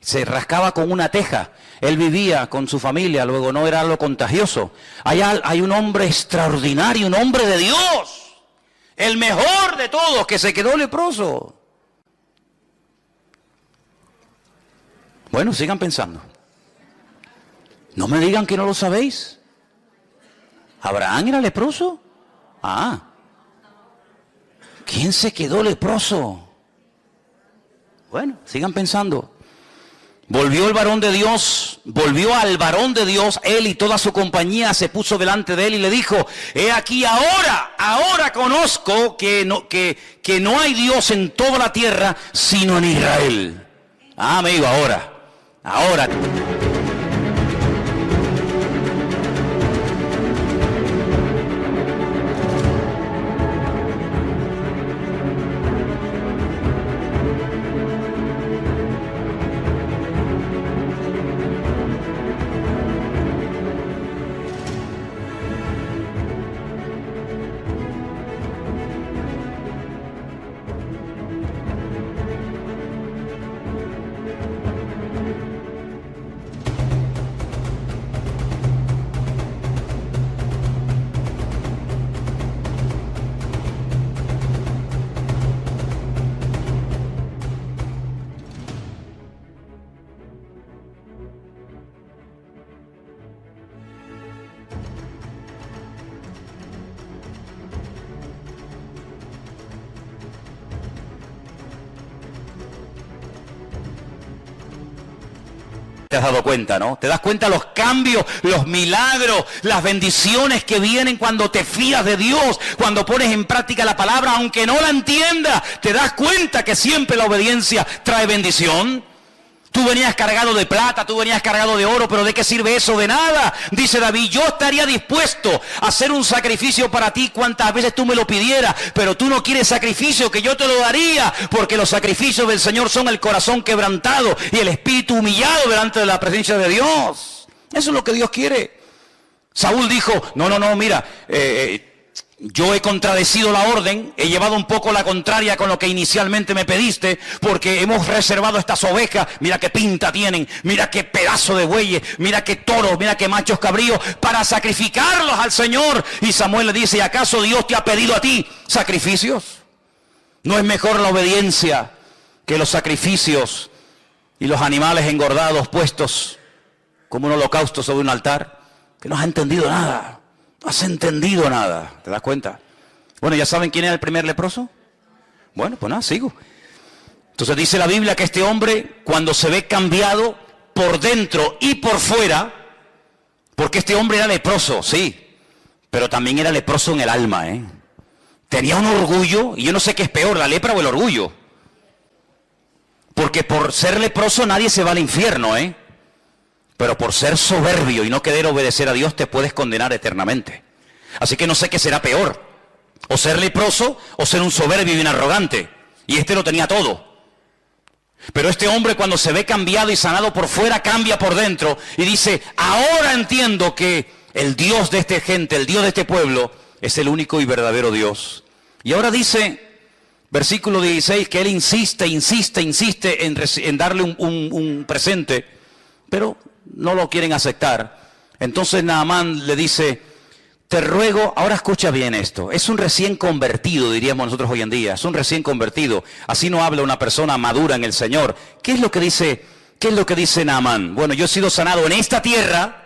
Speaker 1: Se rascaba con una teja. Él vivía con su familia, luego no era algo contagioso. Hay un hombre extraordinario, un hombre de Dios. El mejor de todos, que se quedó leproso. Bueno, sigan pensando. No me digan que no lo sabéis. ¿Abraham era leproso? ¿Quién se quedó leproso? Bueno, sigan pensando. Volvió al varón de Dios, él y toda su compañía se puso delante de él y le dijo, he aquí ahora conozco que no hay Dios en toda la tierra sino en Israel. Amigo, ahora. Te has dado cuenta, ¿no? Te das cuenta los cambios, los milagros, las bendiciones que vienen cuando te fías de Dios, cuando pones en práctica la palabra, aunque no la entiendas, te das cuenta que siempre la obediencia trae bendición. Tú venías cargado de plata, tú venías cargado de oro, pero ¿de qué sirve eso? De nada. Dice David, yo estaría dispuesto a hacer un sacrificio para ti cuantas veces tú me lo pidieras, pero tú no quieres sacrificio, que yo te lo daría, porque los sacrificios del Señor son el corazón quebrantado y el espíritu humillado delante de la presencia de Dios. Eso es lo que Dios quiere. Saúl dijo, no, mira, yo he contradecido la orden, he llevado un poco la contraria con lo que inicialmente me pediste, porque hemos reservado estas ovejas, mira qué pinta tienen, mira qué pedazo de bueyes, mira qué toros, mira qué machos cabríos, para sacrificarlos al Señor. Y Samuel le dice, ¿acaso Dios te ha pedido a ti sacrificios? ¿No es mejor la obediencia que los sacrificios y los animales engordados puestos como un holocausto sobre un altar? Que no has entendido nada. No has entendido nada, ¿te das cuenta? Bueno, ¿ya saben quién era el primer leproso? Bueno, pues nada, sigo. Entonces dice la Biblia que este hombre, cuando se ve cambiado por dentro y por fuera, porque este hombre era leproso, sí, pero también era leproso en el alma, Tenía un orgullo, y yo no sé qué es peor, la lepra o el orgullo. Porque por ser leproso nadie se va al infierno, Pero por ser soberbio y no querer obedecer a Dios te puedes condenar eternamente. Así que no sé qué será peor. O ser leproso o ser un soberbio y un arrogante. Y este lo tenía todo. Pero este hombre cuando se ve cambiado y sanado por fuera, cambia por dentro. Y dice, ahora entiendo que el Dios de esta gente, el Dios de este pueblo, es el único y verdadero Dios. Y ahora dice, versículo 16, que él insiste en darle un presente. Pero no lo quieren aceptar. Entonces Naamán le dice, te ruego, ahora escucha bien esto, es un recién convertido, diríamos nosotros hoy en día, es un recién convertido, así no habla una persona madura en el Señor. ¿Qué es lo que dice Naamán? Bueno, yo he sido sanado en esta tierra.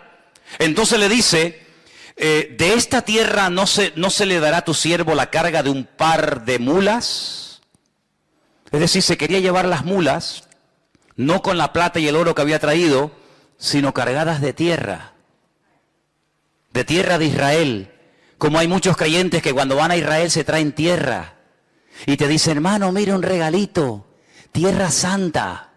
Speaker 1: Entonces le dice, de esta tierra no se le dará a tu siervo la carga de un par de mulas. Es decir, se quería llevar las mulas, no con la plata y el oro que había traído, sino cargadas de tierra de Israel. Como hay muchos creyentes que cuando van a Israel se traen tierra y te dicen, hermano, mira un regalito, tierra santa.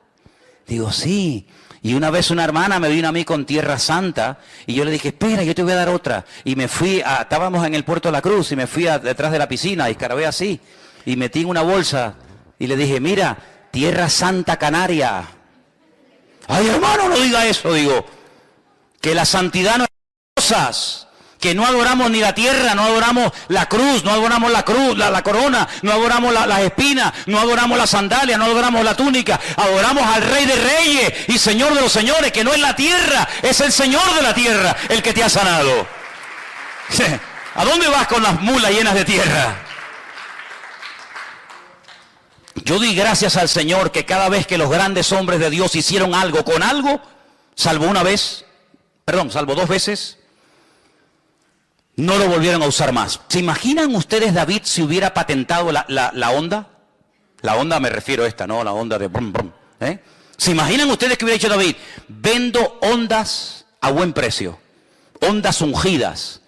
Speaker 1: Digo, sí. Y una vez una hermana me vino a mí con tierra santa y yo le dije, espera, yo te voy a dar otra. Y me fui, estábamos en el Puerto de la Cruz y me fui detrás de la piscina y escarbé así y metí en una bolsa y le dije, mira, tierra santa canaria. Ay, hermano, no diga eso, digo, que la santidad no es cosas, que no adoramos ni la tierra, no adoramos la cruz, no adoramos la cruz, la corona, no adoramos las espinas, no adoramos la sandalia, no adoramos la túnica, adoramos al Rey de Reyes y Señor de los Señores, que no es la tierra, es el Señor de la tierra el que te ha sanado. ¿A dónde vas con las mulas llenas de tierra? Yo di gracias al Señor que cada vez que los grandes hombres de Dios hicieron algo con algo, salvo dos veces, no lo volvieron a usar más. ¿Se imaginan ustedes David si hubiera patentado la onda? La onda me refiero a esta, ¿no? La onda de brum, brum, ¿eh? ¿Se imaginan ustedes que hubiera dicho David? Vendo ondas a buen precio, ondas ungidas,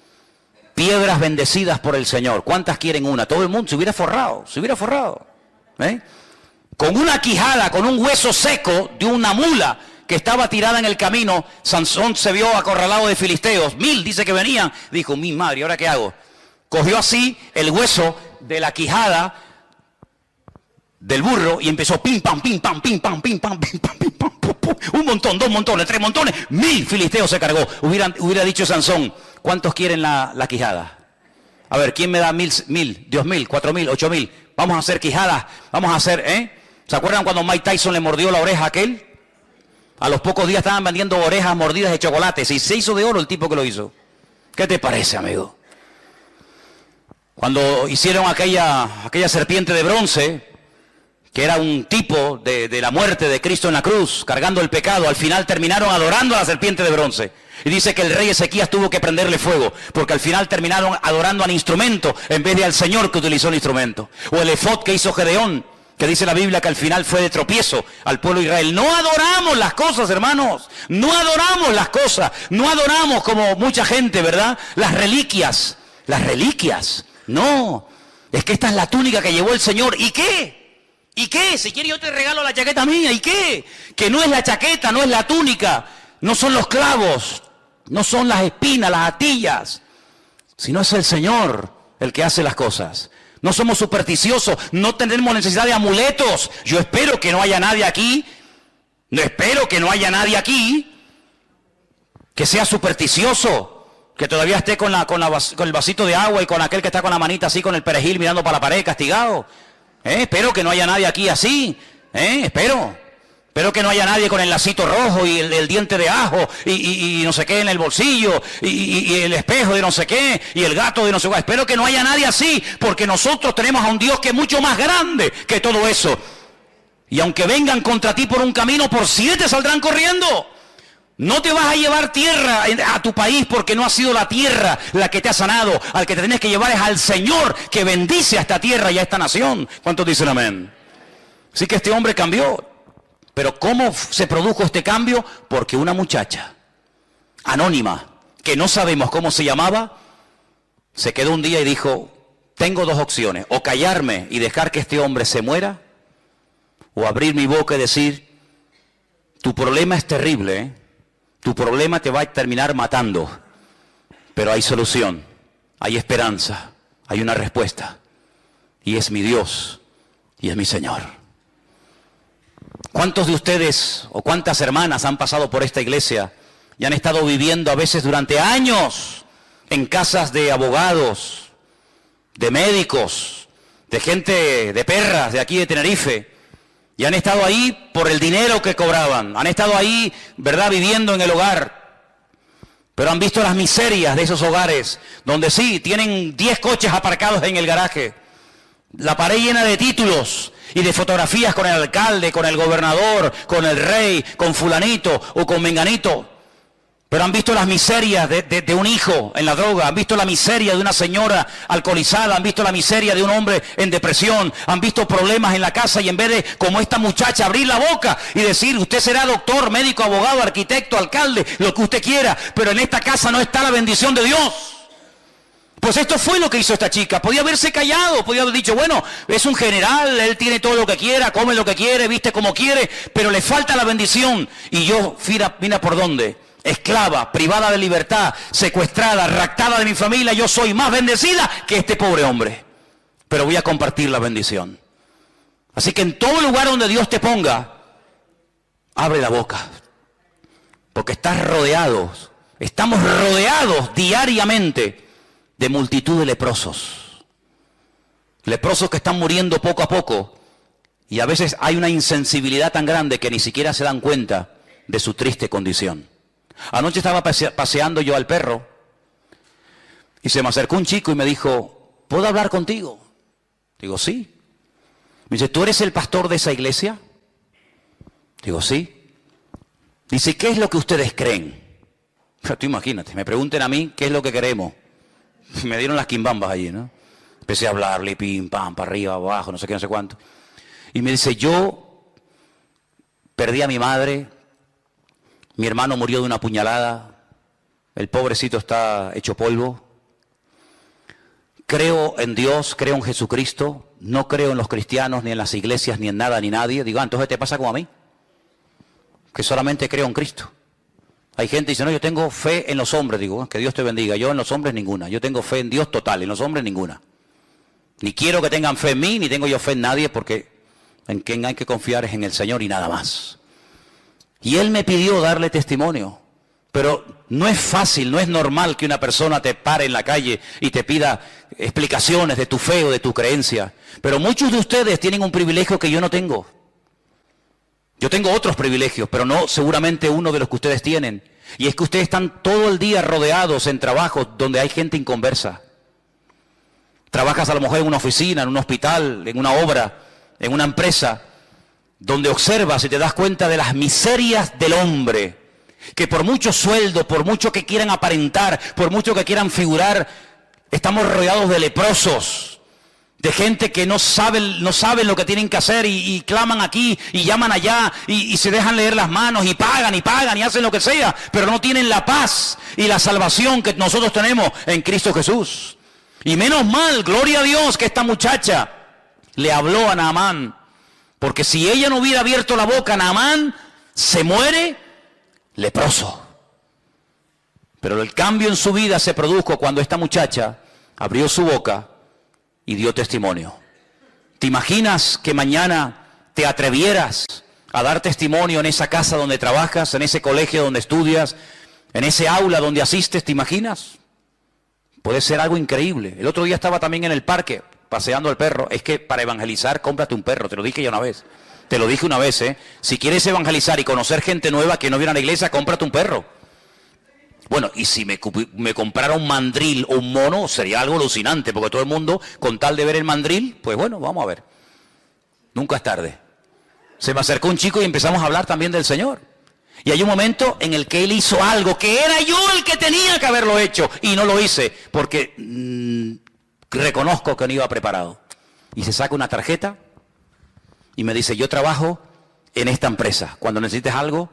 Speaker 1: piedras bendecidas por el Señor. ¿Cuántas quieren una? Todo el mundo se hubiera forrado. ¿Eh? Con una quijada, con un hueso seco de una mula que estaba tirada en el camino, Sansón se vio acorralado de filisteos, 1000 dice que venían, dijo, mi madre, ¿ahora qué hago? Cogió así el hueso de la quijada del burro y empezó pim pam, pim pam, pim pam, pim pam, pim pam, pim pam, pum, pum. Un montón, 2 montones, 3 montones, 1000 filisteos se cargó. Hubiera dicho Sansón, ¿cuántos quieren la quijada? A ver, ¿quién me da 1000, 2000, 4000, 8000? Vamos a hacer quijadas, vamos a hacer, ¿Se acuerdan cuando Mike Tyson le mordió la oreja a aquel? A los pocos días estaban vendiendo orejas mordidas de chocolates y se hizo de oro el tipo que lo hizo. ¿Qué te parece, amigo? Cuando hicieron aquella serpiente de bronce, que era un tipo de la muerte de Cristo en la cruz, cargando el pecado, al final terminaron adorando a la serpiente de bronce. Y dice que el rey Ezequías tuvo que prenderle fuego, porque al final terminaron adorando al instrumento en vez de al Señor que utilizó el instrumento. O el efod que hizo Gedeón, que dice la Biblia que al final fue de tropiezo al pueblo de Israel. No adoramos las cosas, hermanos, no adoramos las cosas, no adoramos como mucha gente, ¿verdad? Las reliquias, no, es que esta es la túnica que llevó el Señor. ¿Y qué? ¿Y qué? Si quieres yo te regalo la chaqueta mía. ¿Y qué? Que no es la chaqueta, no es la túnica, no son los clavos, no son las espinas, las atillas, sino es el Señor el que hace las cosas. No somos supersticiosos, no tenemos necesidad de amuletos. Yo espero que no haya nadie aquí, que sea supersticioso, que todavía esté con el vasito de agua y con aquel que está con la manita así, con el perejil mirando para la pared, castigado. Espero que no haya nadie aquí así, espero que no haya nadie con el lacito rojo y el diente de ajo y no sé qué en el bolsillo y el espejo de no sé qué y el gato de no sé qué. Espero que no haya nadie así, porque nosotros tenemos a un Dios que es mucho más grande que todo eso. Y aunque vengan contra ti por un camino, por 7 saldrán corriendo. No te vas a llevar tierra a tu país porque no ha sido la tierra la que te ha sanado. Al que te tienes que llevar es al Señor que bendice a esta tierra y a esta nación. ¿Cuántos dicen amén? Así que este hombre cambió. Pero ¿cómo se produjo este cambio? Porque una muchacha anónima, que no sabemos cómo se llamaba, se quedó un día y dijo, tengo 2 opciones, o callarme y dejar que este hombre se muera, o abrir mi boca y decir, tu problema es terrible, tu problema te va a terminar matando, pero hay solución, hay esperanza, hay una respuesta, y es mi Dios, y es mi Señor. ¿Cuántos de ustedes o cuántas hermanas han pasado por esta iglesia y han estado viviendo a veces durante años en casas de abogados, de médicos, de gente, de perras de aquí de Tenerife, y han estado ahí por el dinero que cobraban, han estado ahí, ¿verdad?, viviendo en el hogar, Pero han visto las miserias de esos hogares, donde sí, tienen 10 coches aparcados en el garaje, la pared llena de títulos y de fotografías con el alcalde, con el gobernador, con el rey, con fulanito o con menganito. Pero han visto las miserias de un hijo en la droga, han visto la miseria de una señora alcoholizada, han visto la miseria de un hombre en depresión, han visto problemas en la casa y en vez de, como esta muchacha, abrir la boca y decir, usted será doctor, médico, abogado, arquitecto, alcalde, lo que usted quiera, pero en esta casa no está la bendición de Dios. Pues esto fue lo que hizo esta chica. Podía haberse callado, podía haber dicho, bueno, es un general, él tiene todo lo que quiera, come lo que quiere, viste como quiere, pero le falta la bendición. Y yo, mira por dónde. Esclava, privada de libertad, secuestrada, raptada de mi familia, yo soy más bendecida que este pobre hombre. Pero voy a compartir la bendición. Así que en todo lugar donde Dios te ponga, abre la boca. Porque estamos rodeados diariamente de multitud de leprosos. Leprosos que están muriendo poco a poco. Y a veces hay una insensibilidad tan grande que ni siquiera se dan cuenta de su triste condición. Anoche estaba paseando yo al perro y se me acercó un chico y me dijo, ¿puedo hablar contigo? Digo, sí. Me dice, ¿tú eres el pastor de esa iglesia? Digo, sí. Dice, ¿qué es lo que ustedes creen? Pero tú imagínate, me pregunten a mí qué es lo que queremos. Me dieron las quimbambas allí, ¿no? Empecé a hablarle, pim, pam, para arriba, abajo, no sé qué, no sé cuánto. Y me dice, yo perdí a mi madre. Mi hermano murió de una puñalada, el pobrecito está hecho polvo. Creo en Dios, creo en Jesucristo, no creo en los cristianos, ni en las iglesias, ni en nada, ni nadie. Digo, entonces te pasa como a mí, que solamente creo en Cristo. Hay gente que dice, no, yo tengo fe en los hombres. Digo, que Dios te bendiga. Yo en los hombres ninguna, yo tengo fe en Dios total, en los hombres ninguna. Ni quiero que tengan fe en mí, ni tengo yo fe en nadie, porque en quien hay que confiar es en el Señor y nada más. Y él me pidió darle testimonio, pero no es fácil, no es normal que una persona te pare en la calle y te pida explicaciones de tu fe o de tu creencia. Pero muchos de ustedes tienen un privilegio que yo no tengo. Yo tengo otros privilegios, pero no seguramente uno de los que ustedes tienen. Y es que ustedes están todo el día rodeados en trabajos donde hay gente inconversa. Trabajas a lo mejor en una oficina, en un hospital, en una obra, en una empresa, donde observas y te das cuenta de las miserias del hombre, que por mucho sueldo, por mucho que quieran aparentar, por mucho que quieran figurar, estamos rodeados de leprosos, de gente que no saben lo que tienen que hacer y claman aquí y llaman allá y se dejan leer las manos y pagan y hacen lo que sea, pero no tienen la paz y la salvación que nosotros tenemos en Cristo Jesús. Y menos mal, gloria a Dios, que esta muchacha le habló a Naamán. Porque si ella no hubiera abierto la boca, Naamán se muere leproso. Pero el cambio en su vida se produjo cuando esta muchacha abrió su boca y dio testimonio. ¿Te imaginas que mañana te atrevieras a dar testimonio en esa casa donde trabajas, en ese colegio donde estudias, en ese aula donde asistes? ¿Te imaginas? Puede ser algo increíble. El otro día estaba también en el parque paseando al perro. Es que para evangelizar, cómprate un perro. Te lo dije ya una vez. Te lo dije una vez, ¿eh? Si quieres evangelizar y conocer gente nueva que no viene a la iglesia, cómprate un perro. Bueno, y si me comprara un mandril o un mono, sería algo alucinante, porque todo el mundo, con tal de ver el mandril, pues bueno, vamos a ver. Nunca es tarde. Se me acercó un chico y empezamos a hablar también del Señor. Y hay un momento en el que él hizo algo que era yo el que tenía que haberlo hecho, y no lo hice, porque reconozco que no iba preparado. Y se saca una tarjeta y me dice, yo trabajo en esta empresa, cuando necesites algo,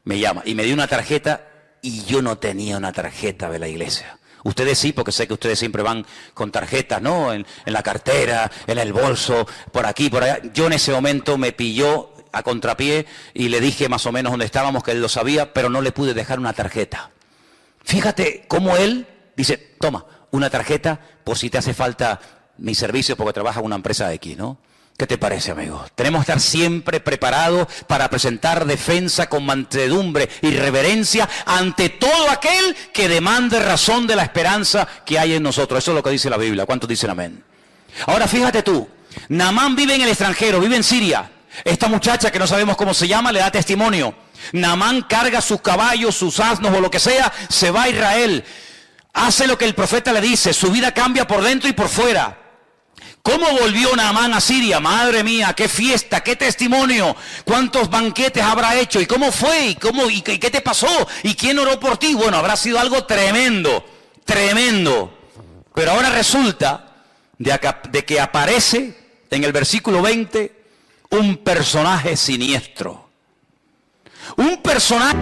Speaker 1: me llama. Y me dio una tarjeta y yo no tenía una tarjeta de la iglesia. Ustedes sí, porque sé que ustedes siempre van con tarjetas, ¿no? En la cartera, en el bolso, por aquí, por allá. Yo en ese momento me pilló a contrapié y le dije más o menos dónde estábamos, que él lo sabía, pero no le pude dejar una tarjeta. Fíjate cómo él dice, toma, una tarjeta por si te hace falta mi servicio porque trabaja en una empresa X, ¿no? ¿Qué te parece, amigo? Tenemos que estar siempre preparados para presentar defensa con mansedumbre y reverencia ante todo aquel que demande razón de la esperanza que hay en nosotros. Eso es lo que dice la Biblia. ¿Cuántos dicen amén? Ahora fíjate tú, Naamán vive en el extranjero, vive en Siria. Esta muchacha que no sabemos cómo se llama le da testimonio. Naamán carga sus caballos, sus asnos o lo que sea, se va a Israel. Hace lo que el profeta le dice, su vida cambia por dentro y por fuera. ¿Cómo volvió Naamán a Siria? Madre mía, qué fiesta, qué testimonio, cuántos banquetes habrá hecho, y cómo fue, y qué te pasó, y quién oró por ti. Bueno, habrá sido algo tremendo, tremendo. Pero ahora resulta de que aparece en el versículo 20 un personaje siniestro. Un personaje...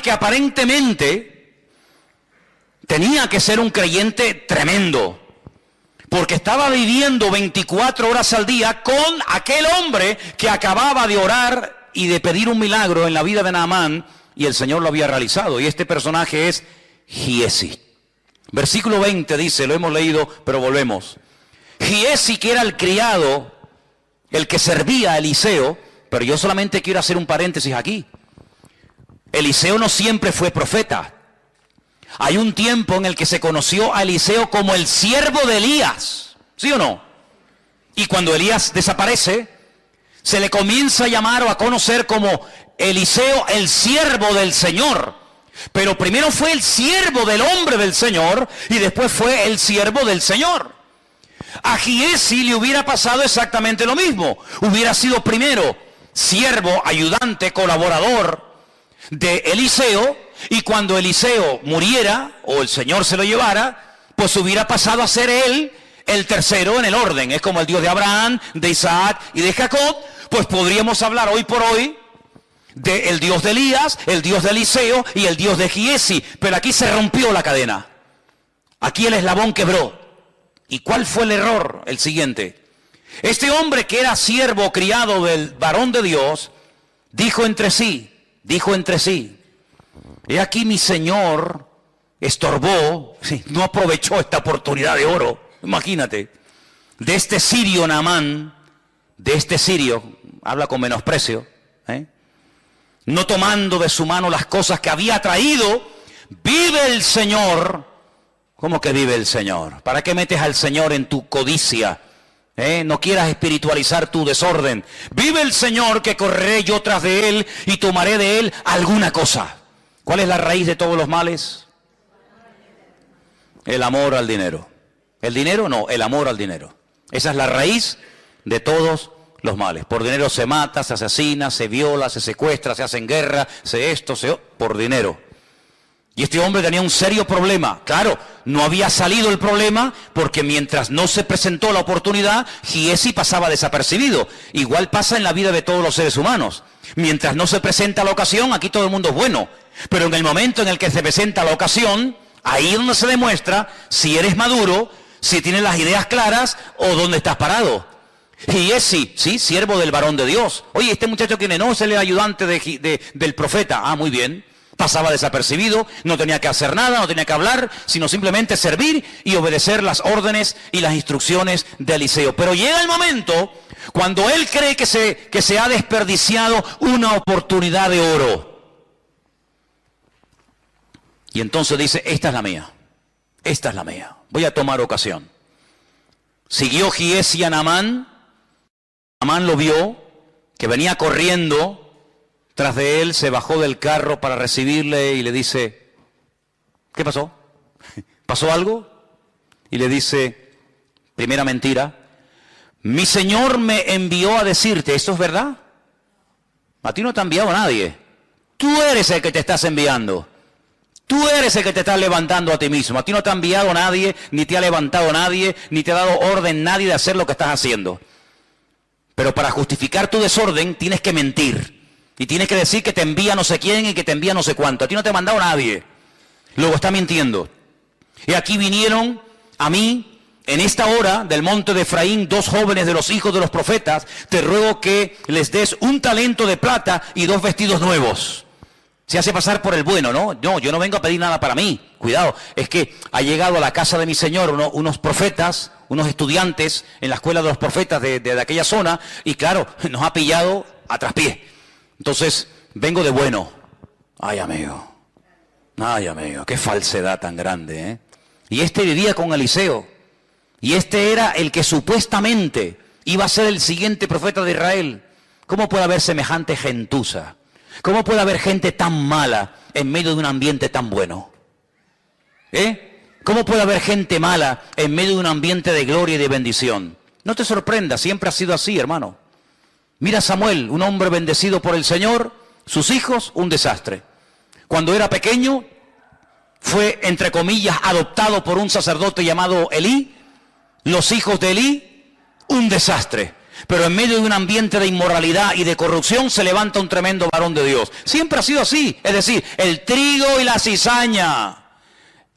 Speaker 1: que aparentemente tenía que ser un creyente tremendo, porque estaba viviendo 24 horas al día con aquel hombre que acababa de orar y de pedir un milagro en la vida de Naamán, y el Señor lo había realizado. Y este personaje es Giesi. Versículo 20 dice, lo hemos leído, pero volvemos. Giesi, que era el criado, el que servía a Eliseo, pero yo solamente quiero hacer un paréntesis aquí. Eliseo no siempre fue profeta. Hay un tiempo en el que se conoció a Eliseo como el siervo de Elías, ¿sí o no? Y cuando Elías desaparece, se le comienza a llamar o a conocer como Eliseo, el siervo del Señor. Pero primero fue el siervo del hombre del Señor y después fue el siervo del Señor. A Giesi le hubiera pasado exactamente lo mismo. Hubiera sido primero siervo, ayudante, colaborador de Eliseo, y cuando Eliseo muriera o el Señor se lo llevara, pues hubiera pasado a ser él el tercero en el orden. Es como el Dios de Abraham, de Isaac y de Jacob. Pues podríamos hablar hoy por hoy del Dios de Elías, el Dios de Eliseo y el Dios de Giesi. Pero aquí se rompió la cadena. Aquí el eslabón quebró. ¿Y cuál fue el error? El siguiente. Este hombre que era siervo criado del varón de Dios, dijo entre sí, he aquí mi Señor estorbó, no aprovechó esta oportunidad de oro, imagínate, de este sirio Naamán, de este sirio, habla con menosprecio, no tomando de su mano las cosas que había traído. Vive el Señor. ¿Cómo que vive el Señor? ¿Para qué metes al Señor en tu codicia? No quieras espiritualizar tu desorden. Vive el Señor, que correré yo tras de él y tomaré de él alguna cosa. ¿Cuál es la raíz de todos los males? El amor al dinero. ¿El dinero? No, el amor al dinero. Esa es la raíz de todos los males. Por dinero se mata, se asesina, se viola, se secuestra, se hace guerra, por dinero. Y este hombre tenía un serio problema. Claro, no había salido el problema porque mientras no se presentó la oportunidad, Giesi pasaba desapercibido. Igual pasa en la vida de todos los seres humanos. Mientras no se presenta la ocasión, aquí todo el mundo es bueno. Pero en el momento en el que se presenta la ocasión, ahí es donde se demuestra si eres maduro, si tienes las ideas claras o dónde estás parado. Giesi, sí, siervo del varón de Dios. Oye, este muchacho ¿quién es? No, es el ayudante del profeta. Ah, muy bien. Pasaba desapercibido, no tenía que hacer nada, no tenía que hablar, sino simplemente servir y obedecer las órdenes y las instrucciones de Eliseo. Pero llega el momento cuando él cree que se ha desperdiciado una oportunidad de oro. Y entonces dice, esta es la mía, voy a tomar ocasión. Siguió Giesi a Naamán. Naamán lo vio, que venía corriendo tras de él, se bajó del carro para recibirle y le dice, ¿qué pasó? ¿Pasó algo? Y le dice, primera mentira, mi Señor me envió a decirte, ¿esto es verdad? A ti no te ha enviado nadie. Tú eres el que te estás enviando. Tú eres el que te estás levantando a ti mismo. A ti no te ha enviado nadie, ni te ha levantado nadie, ni te ha dado orden nadie de hacer lo que estás haciendo. Pero para justificar tu desorden tienes que mentir. Y tienes que decir que te envía no sé quién y que te envía no sé cuánto. A ti no te ha mandado nadie. Luego está mintiendo. Y aquí vinieron a mí, en esta hora del monte de Efraín, 2 jóvenes de los hijos de los profetas. Te ruego que les des 1 talento de plata y 2 vestidos nuevos. Se hace pasar por el bueno, ¿no? No, yo no vengo a pedir nada para mí. Cuidado, es que ha llegado a la casa de mi Señor unos profetas, unos estudiantes en la escuela de los profetas de aquella zona, y claro, nos ha pillado a traspié. Entonces, vengo de bueno. Ay, amigo, qué falsedad tan grande, ¿eh? Y este vivía con Eliseo, y este era el que supuestamente iba a ser el siguiente profeta de Israel. ¿Cómo puede haber semejante gentuza? ¿Cómo puede haber gente tan mala en medio de un ambiente tan bueno? ¿Cómo puede haber gente mala en medio de un ambiente de gloria y de bendición? No te sorprendas, siempre ha sido así, hermano. Mira a Samuel, un hombre bendecido por el Señor, sus hijos, un desastre. Cuando era pequeño, fue, entre comillas, adoptado por un sacerdote llamado Elí. Los hijos de Elí, un desastre. Pero en medio de un ambiente de inmoralidad y de corrupción se levanta un tremendo varón de Dios. Siempre ha sido así. Es decir, el trigo y la cizaña.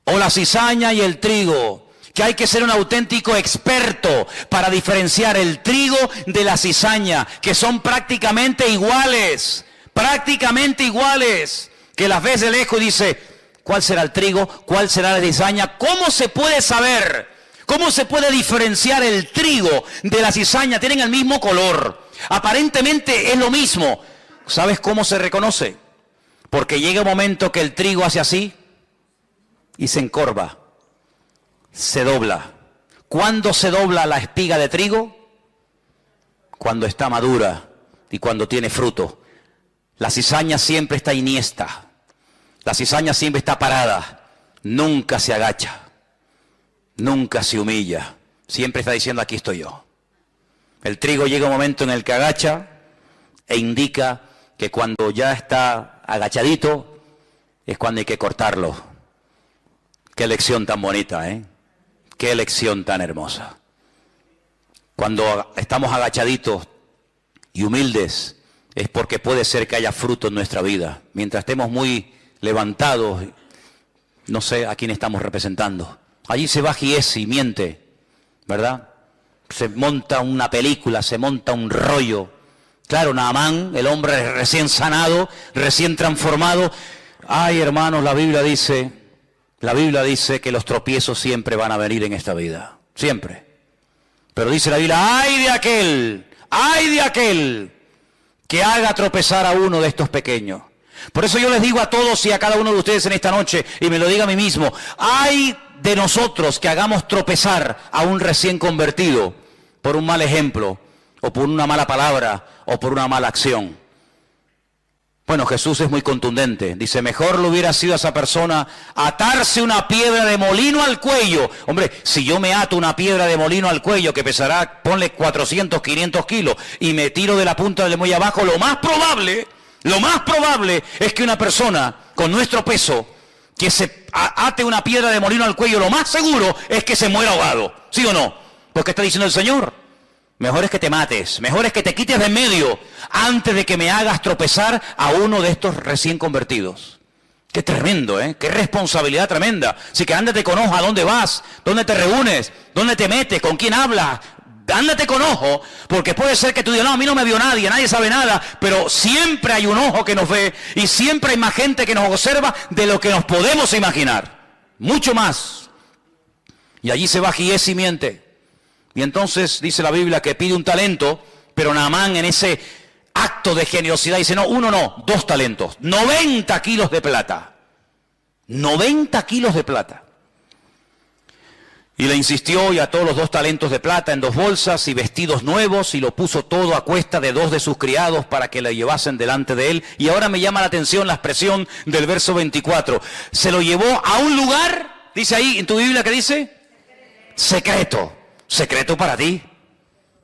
Speaker 1: O la cizaña y el trigo. Que hay que ser un auténtico experto para diferenciar el trigo de la cizaña. Que son prácticamente iguales. Prácticamente iguales. Que las ves de lejos y dice, ¿cuál será el trigo? ¿Cuál será la cizaña? ¿Cómo se puede saber? ¿Cómo se puede diferenciar el trigo de la cizaña? Tienen el mismo color. Aparentemente es lo mismo. ¿Sabes cómo se reconoce? Porque llega un momento que el trigo hace así y se encorva. Se dobla. ¿Cuándo se dobla la espiga de trigo? Cuando está madura y cuando tiene fruto. La cizaña siempre está iniesta. La cizaña siempre está parada. Nunca se agacha. Nunca se humilla, siempre está diciendo aquí estoy yo. El trigo llega un momento en el que agacha e indica que cuando ya está agachadito es cuando hay que cortarlo. Qué lección tan bonita, ¿eh? Qué lección tan hermosa. Cuando estamos agachaditos y humildes es porque puede ser que haya fruto en nuestra vida. Mientras estemos muy levantados, no sé a quién estamos representando. Allí se va Giesi y miente, ¿verdad? Se monta una película, se monta un rollo. Claro, Naamán, el hombre recién sanado, recién transformado. Ay, hermanos, la Biblia dice que los tropiezos siempre van a venir en esta vida. Siempre. Pero dice la Biblia, ay de aquel que haga tropezar a uno de estos pequeños. Por eso yo les digo a todos y a cada uno de ustedes en esta noche, y me lo digo a mí mismo, ay de nosotros que hagamos tropezar a un recién convertido por un mal ejemplo, o por una mala palabra, o por una mala acción. Bueno, Jesús es muy contundente. Dice, mejor le hubiera sido a esa persona atarse una piedra de molino al cuello. Hombre, si yo me ato una piedra de molino al cuello que pesará, ponle 400, 500 kilos, y me tiro de la punta del muelle abajo, lo más probable es que una persona con nuestro peso, que se ate una piedra de molino al cuello, lo más seguro es que se muera ahogado. ¿Sí o no? Porque está diciendo el Señor, mejor es que te mates, mejor es que te quites de en medio antes de que me hagas tropezar a uno de estos recién convertidos. Qué tremendo, ¿eh? Qué responsabilidad tremenda. Así que ándate con ojo a dónde vas, dónde te reúnes, dónde te metes, con quién hablas. Ándate con ojo, porque puede ser que tú digas, no, a mí no me vio nadie, nadie sabe nada, pero siempre hay un ojo que nos ve y siempre hay más gente que nos observa de lo que nos podemos imaginar. Mucho más. Y allí se va Giesi y miente. Y entonces dice la Biblia que pide un talento, pero Naamán en ese acto de generosidad dice, no, 1 no, 2 talentos, 90 kilos de plata. 90 kilos de plata. Y le insistió y ató los 2 talentos de plata en 2 bolsas y vestidos nuevos y lo puso todo a cuesta de 2 de sus criados para que le llevasen delante de él. Y ahora me llama la atención la expresión del verso 24. Se lo llevó a un lugar, dice ahí en tu Biblia, ¿qué dice? Secreto. Secreto para ti.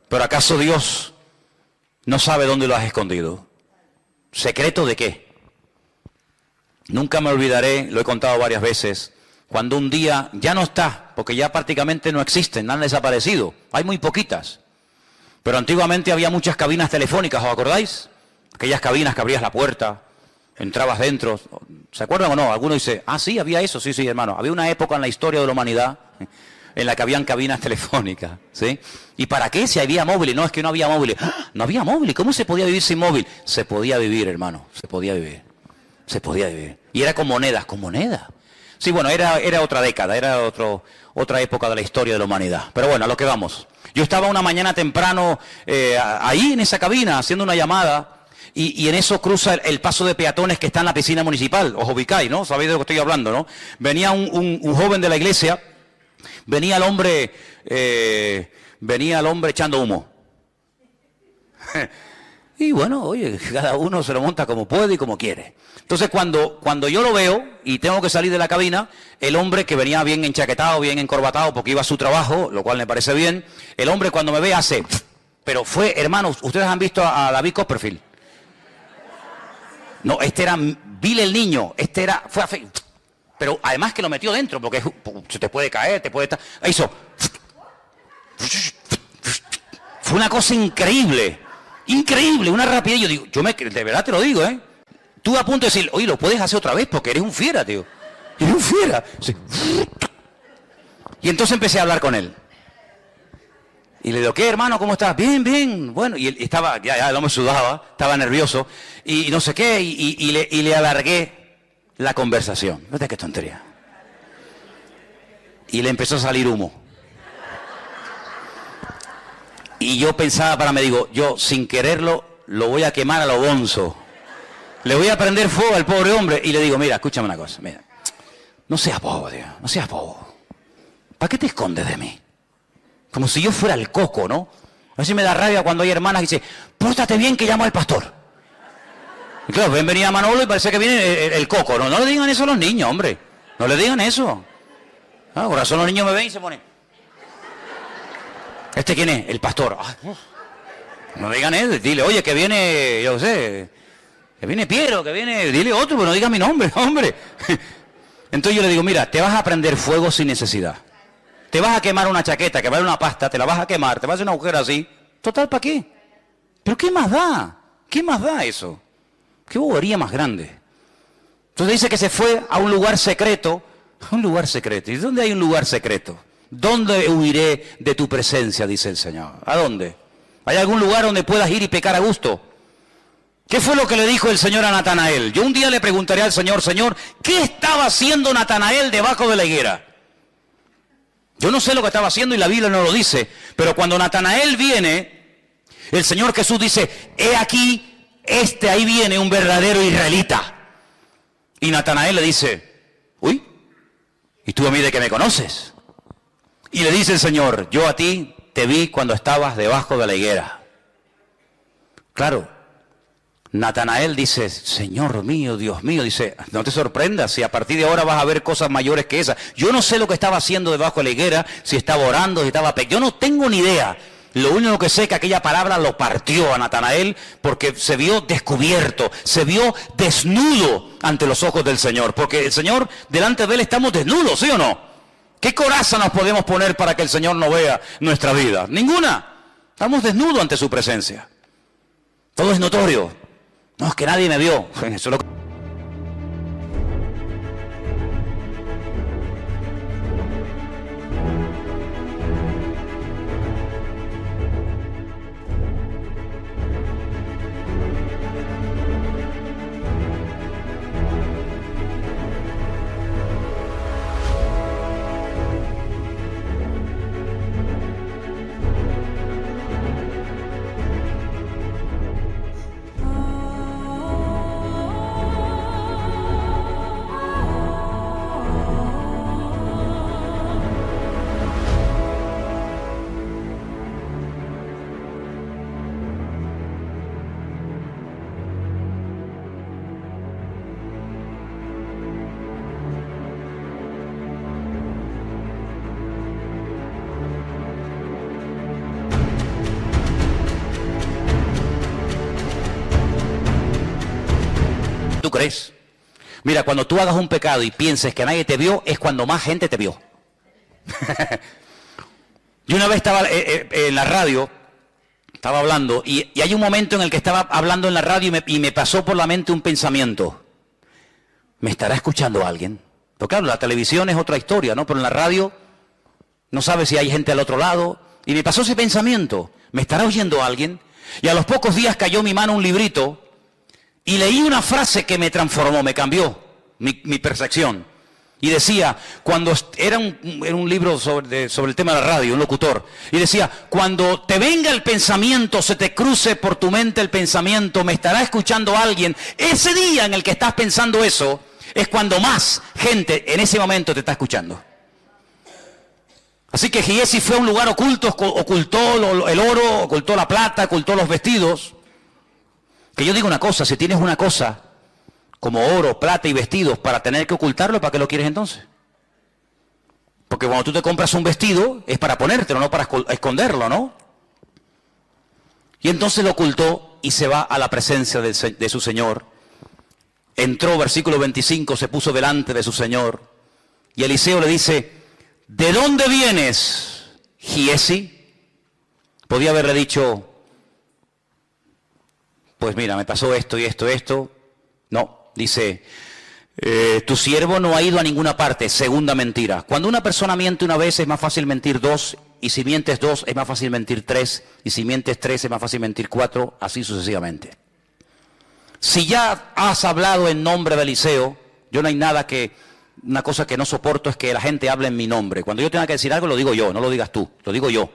Speaker 1: Pero ¿acaso Dios no sabe dónde lo has escondido? ¿Secreto de qué? Nunca me olvidaré, lo he contado varias veces, cuando un día ya no está, porque ya prácticamente no existen, han desaparecido, hay muy poquitas. Pero antiguamente había muchas cabinas telefónicas, ¿os acordáis? Aquellas cabinas que abrías la puerta, entrabas dentro, ¿se acuerdan o no? Alguno dice, ah, sí, había eso, sí, hermano. Había una época en la historia de la humanidad en la que habían cabinas telefónicas, ¿sí? ¿Y para qué? Si había móviles. No, es que no había móviles. ¡Ah! No había móviles. ¿Cómo se podía vivir sin móvil? Se podía vivir, hermano, se podía vivir. Se podía vivir. Y era con monedas, con monedas. Sí, bueno, era otra década, era otra época de la historia de la humanidad. Pero bueno, a lo que vamos. Yo estaba una mañana temprano ahí en esa cabina haciendo una llamada y en eso cruza el paso de peatones que está en la piscina municipal. Os ubicáis, ¿no? Sabéis de lo que estoy hablando, ¿no? Venía un joven de la iglesia, venía el hombre echando humo. Y bueno, oye, cada uno se lo monta como puede y como quiere. Entonces cuando yo lo veo y tengo que salir de la cabina, el hombre que venía bien enchaquetado, bien encorbatado porque iba a su trabajo, lo cual me parece bien, el hombre cuando me ve hace, pero fue, hermanos, ustedes han visto a David Copperfield. No, este era Bill el niño, fue a fe, pero además que lo metió dentro porque se te puede caer, te puede estar, hizo, fue una cosa increíble. Increíble, una rapidez. Yo digo, de verdad te lo digo, ¿eh? Tú a punto de decir, oye, lo puedes hacer otra vez porque eres un fiera, tío. Eres un fiera. Sí. Y entonces empecé a hablar con él. Y le digo, ¿qué, hermano? ¿Cómo estás? Bien, bien. Bueno, y él estaba, ya el hombre sudaba, estaba nervioso. Y no sé qué, y le alargué la conversación. Fíjate qué tontería. Y le empezó a salir humo. Y yo pensaba para mí, digo, yo sin quererlo lo voy a quemar a lo bonzo. Le voy a prender fuego al pobre hombre y le digo, mira, escúchame una cosa, mira, no seas bobo, tío, no seas bobo. ¿Para qué te escondes de mí? Como si yo fuera el coco, ¿no? A veces me da rabia cuando hay hermanas que dicen, pórtate bien que llamo al pastor. Y claro, ven venir a Manolo y parece que viene el coco, ¿no? No le digan eso a los niños, hombre. No le digan eso. Por razón los niños me ven y se ponen. ¿Este quién es? El pastor. No digan él, dile, oye, que viene, yo sé, que viene Piero, que viene, dile otro, pero no diga mi nombre, hombre. Entonces yo le digo, mira, te vas a prender fuego sin necesidad. Te vas a quemar una chaqueta, que vale una pasta, te la vas a quemar, te vas a hacer una agujera así. Total, ¿para qué? ¿Pero qué más da? ¿Qué más da eso? ¿Qué bobería más grande? Entonces dice que se fue a un lugar secreto. A un lugar secreto. ¿Y dónde hay un lugar secreto? ¿Dónde huiré de tu presencia? Dice el Señor. ¿A dónde? ¿Hay algún lugar donde puedas ir y pecar a gusto? ¿Qué fue lo que le dijo el Señor a Natanael? Yo un día le preguntaré al Señor, Señor, ¿qué estaba haciendo Natanael debajo de la higuera? Yo no sé lo que estaba haciendo y la Biblia no lo dice, pero cuando Natanael viene, el Señor Jesús dice, he aquí, ahí viene un verdadero israelita. Y Natanael le dice, uy, ¿y tú a mí de qué me conoces? Y le dice el Señor, yo a ti te vi cuando estabas debajo de la higuera. Claro, Natanael dice, Señor mío, Dios mío, dice, no te sorprendas si a partir de ahora vas a ver cosas mayores que esas. Yo no sé lo que estaba haciendo debajo de la higuera, si estaba orando, si estaba... Yo no tengo ni idea. Lo único que sé es que aquella palabra lo partió a Natanael porque se vio descubierto, se vio desnudo ante los ojos del Señor. Porque el Señor, delante de Él estamos desnudos, ¿sí o no? ¿Qué coraza nos podemos poner para que el Señor no vea nuestra vida? Ninguna. Estamos desnudos ante su presencia. Todo es notorio. No, es que nadie me vio. Eso es lo que... tú crees. Mira, cuando tú hagas un pecado y pienses que nadie te vio, es cuando más gente te vio. Yo una vez estaba en la radio, estaba hablando, y hay un momento en el que estaba hablando en la radio y me pasó por la mente un pensamiento. ¿Me estará escuchando alguien? Porque claro, la televisión es otra historia, ¿no? Pero en la radio no sabes si hay gente al otro lado. Y me pasó ese pensamiento. ¿Me estará oyendo alguien? Y a los pocos días cayó en mi mano un librito y leí una frase que me transformó, me cambió mi percepción. Y decía, cuando era un libro sobre el tema de la radio, un locutor, y decía, cuando te venga el pensamiento, se te cruce por tu mente el pensamiento, ¿me estará escuchando alguien? Ese día en el que estás pensando eso, es cuando más gente en ese momento te está escuchando. Así que Giesi fue a un lugar oculto, ocultó el oro, ocultó la plata, ocultó los vestidos. Que yo digo una cosa, si tienes una cosa como oro, plata y vestidos para tener que ocultarlo, ¿para qué lo quieres entonces? Porque cuando tú te compras un vestido es para ponértelo, no para esconderlo, ¿no? Y entonces lo ocultó y se va a la presencia de su Señor. Entró, versículo 25, se puso delante de su Señor. Y Eliseo le dice, ¿de dónde vienes, Giesi? Podía haberle dicho, pues mira, me pasó esto y esto, esto. No, dice, tu siervo no ha ido a ninguna parte. Segunda mentira. Cuando una persona miente una vez es más fácil mentir dos, y si mientes dos es más fácil mentir tres, y si mientes tres es más fácil mentir cuatro, así sucesivamente. Si ya has hablado en nombre de Eliseo, yo no hay nada una cosa que no soporto es que la gente hable en mi nombre. Cuando yo tenga que decir algo lo digo yo, no lo digas tú, lo digo yo.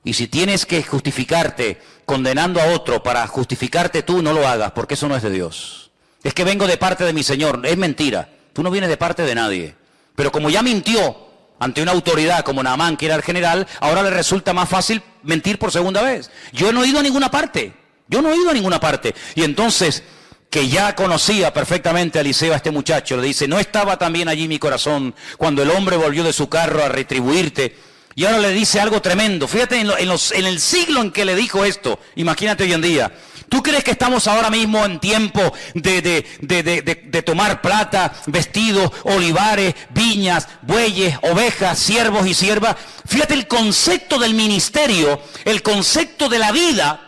Speaker 1: Y si tienes que justificarte condenando a otro para justificarte tú, no lo hagas, porque eso no es de Dios. Es que vengo de parte de mi Señor, es mentira. Tú no vienes de parte de nadie. Pero como ya mintió ante una autoridad como Naamán, que era el general, ahora le resulta más fácil mentir por segunda vez. Yo no he ido a ninguna parte. Yo no he ido a ninguna parte. Y entonces, que ya conocía perfectamente a Eliseo, a este muchacho, le dice, ¿no estaba también allí mi corazón cuando el hombre volvió de su carro a retribuirte? Y ahora le dice algo tremendo. Fíjate en el siglo en que le dijo esto. Imagínate hoy en día. ¿Tú crees que estamos ahora mismo en tiempo de tomar plata, vestidos, olivares, viñas, bueyes, ovejas, siervos y siervas? Fíjate el concepto del ministerio, el concepto de la vida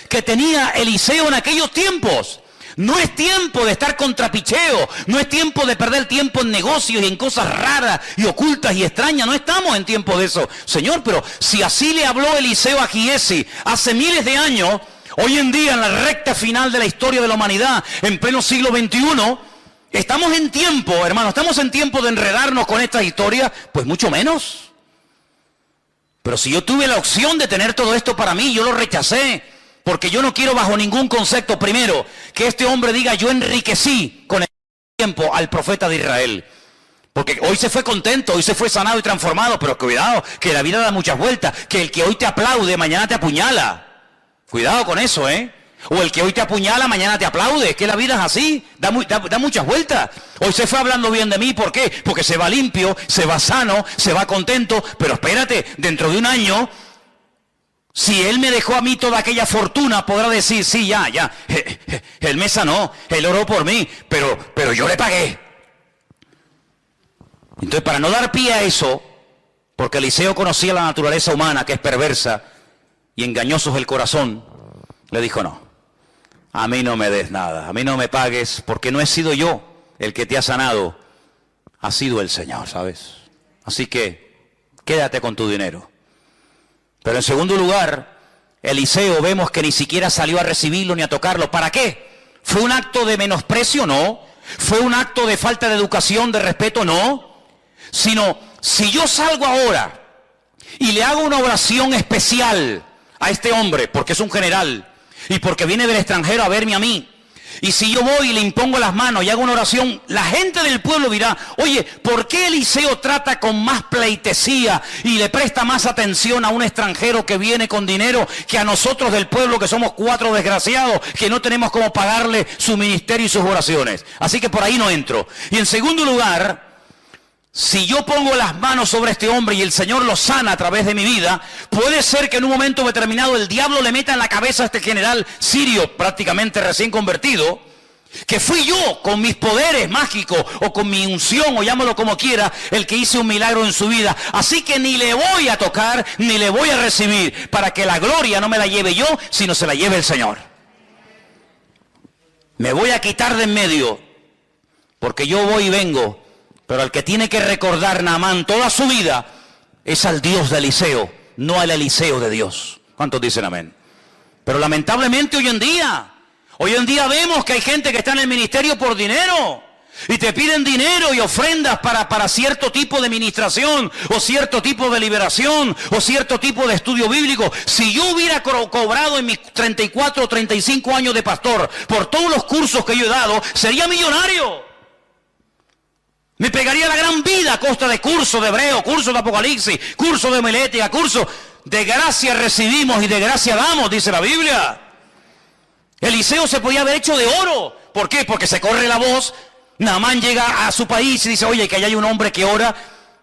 Speaker 1: que tenía Eliseo en aquellos tiempos. No es tiempo de estar con trapicheo, no es tiempo de perder tiempo en negocios y en cosas raras y ocultas y extrañas, no estamos en tiempo de eso. Señor, pero si así le habló Eliseo a Giesi hace miles de años, hoy en día en la recta final de la historia de la humanidad, en pleno siglo XXI, estamos en tiempo, hermano, estamos en tiempo de enredarnos con estas historias, pues mucho menos. Pero si yo tuve la opción de tener todo esto para mí, yo lo rechacé. Porque yo no quiero bajo ningún concepto, primero, que este hombre diga, yo enriquecí con el tiempo al profeta de Israel. Porque hoy se fue contento, hoy se fue sanado y transformado, pero cuidado, que la vida da muchas vueltas, que el que hoy te aplaude, mañana te apuñala. Cuidado con eso, ¿eh? O el que hoy te apuñala, mañana te aplaude, es que la vida es así, da muchas vueltas. Hoy se fue hablando bien de mí, ¿por qué? Porque se va limpio, se va sano, se va contento, pero espérate, dentro de un año... Si él me dejó a mí toda aquella fortuna, podrá decir, sí, ya, él me sanó, él oró por mí, pero yo le pagué. Entonces, para no dar pie a eso, porque Eliseo conocía la naturaleza humana, que es perversa, y engañoso es el corazón, le dijo, no, a mí no me des nada, a mí no me pagues, porque no he sido yo el que te ha sanado, ha sido el Señor, ¿sabes? Así que, quédate con tu dinero. Pero en segundo lugar, Eliseo vemos que ni siquiera salió a recibirlo ni a tocarlo. ¿Para qué? ¿Fue un acto de menosprecio? No. ¿Fue un acto de falta de educación, de respeto? No. Sino, si yo salgo ahora y le hago una oración especial a este hombre, porque es un general, y porque viene del extranjero a verme a mí, y si yo voy y le impongo las manos y hago una oración, la gente del pueblo dirá, oye, ¿por qué Eliseo trata con más pleitesía y le presta más atención a un extranjero que viene con dinero que a nosotros del pueblo, que somos 4 desgraciados, que no tenemos cómo pagarle su ministerio y sus oraciones? Así que por ahí no entro. Y en segundo lugar, si yo pongo las manos sobre este hombre y el Señor lo sana a través de mi vida, puede ser que en un momento determinado el diablo le meta en la cabeza a este general sirio, prácticamente recién convertido, Que fui yo con mis poderes mágicos o con mi unción o llámalo como quiera, el que hice un milagro en su vida. Así que ni le voy a tocar, ni le voy a recibir, para que la gloria no me la lleve yo, sino se la lleve el Señor. Me voy a quitar de en medio, porque yo voy y vengo, pero al que tiene que recordar Naamán toda su vida es al Dios de Eliseo, no al Eliseo de Dios. ¿Cuántos dicen amén? Pero lamentablemente hoy en día vemos que hay gente que está en el ministerio por dinero. Y te piden dinero y ofrendas para cierto tipo de ministración, o cierto tipo de liberación, o cierto tipo de estudio bíblico. Si yo hubiera cobrado en mis 34 o 35 años de pastor por todos los cursos que yo he dado, sería millonario. Me pegaría la gran vida a costa de cursos de hebreo, cursos de apocalipsis, cursos de homilética, cursos de gracia recibimos y de gracia damos, dice la Biblia. Eliseo se podía haber hecho de oro. ¿Por qué? Porque se corre la voz. Naamán llega a su país y dice, oye, que allá hay un hombre que ora.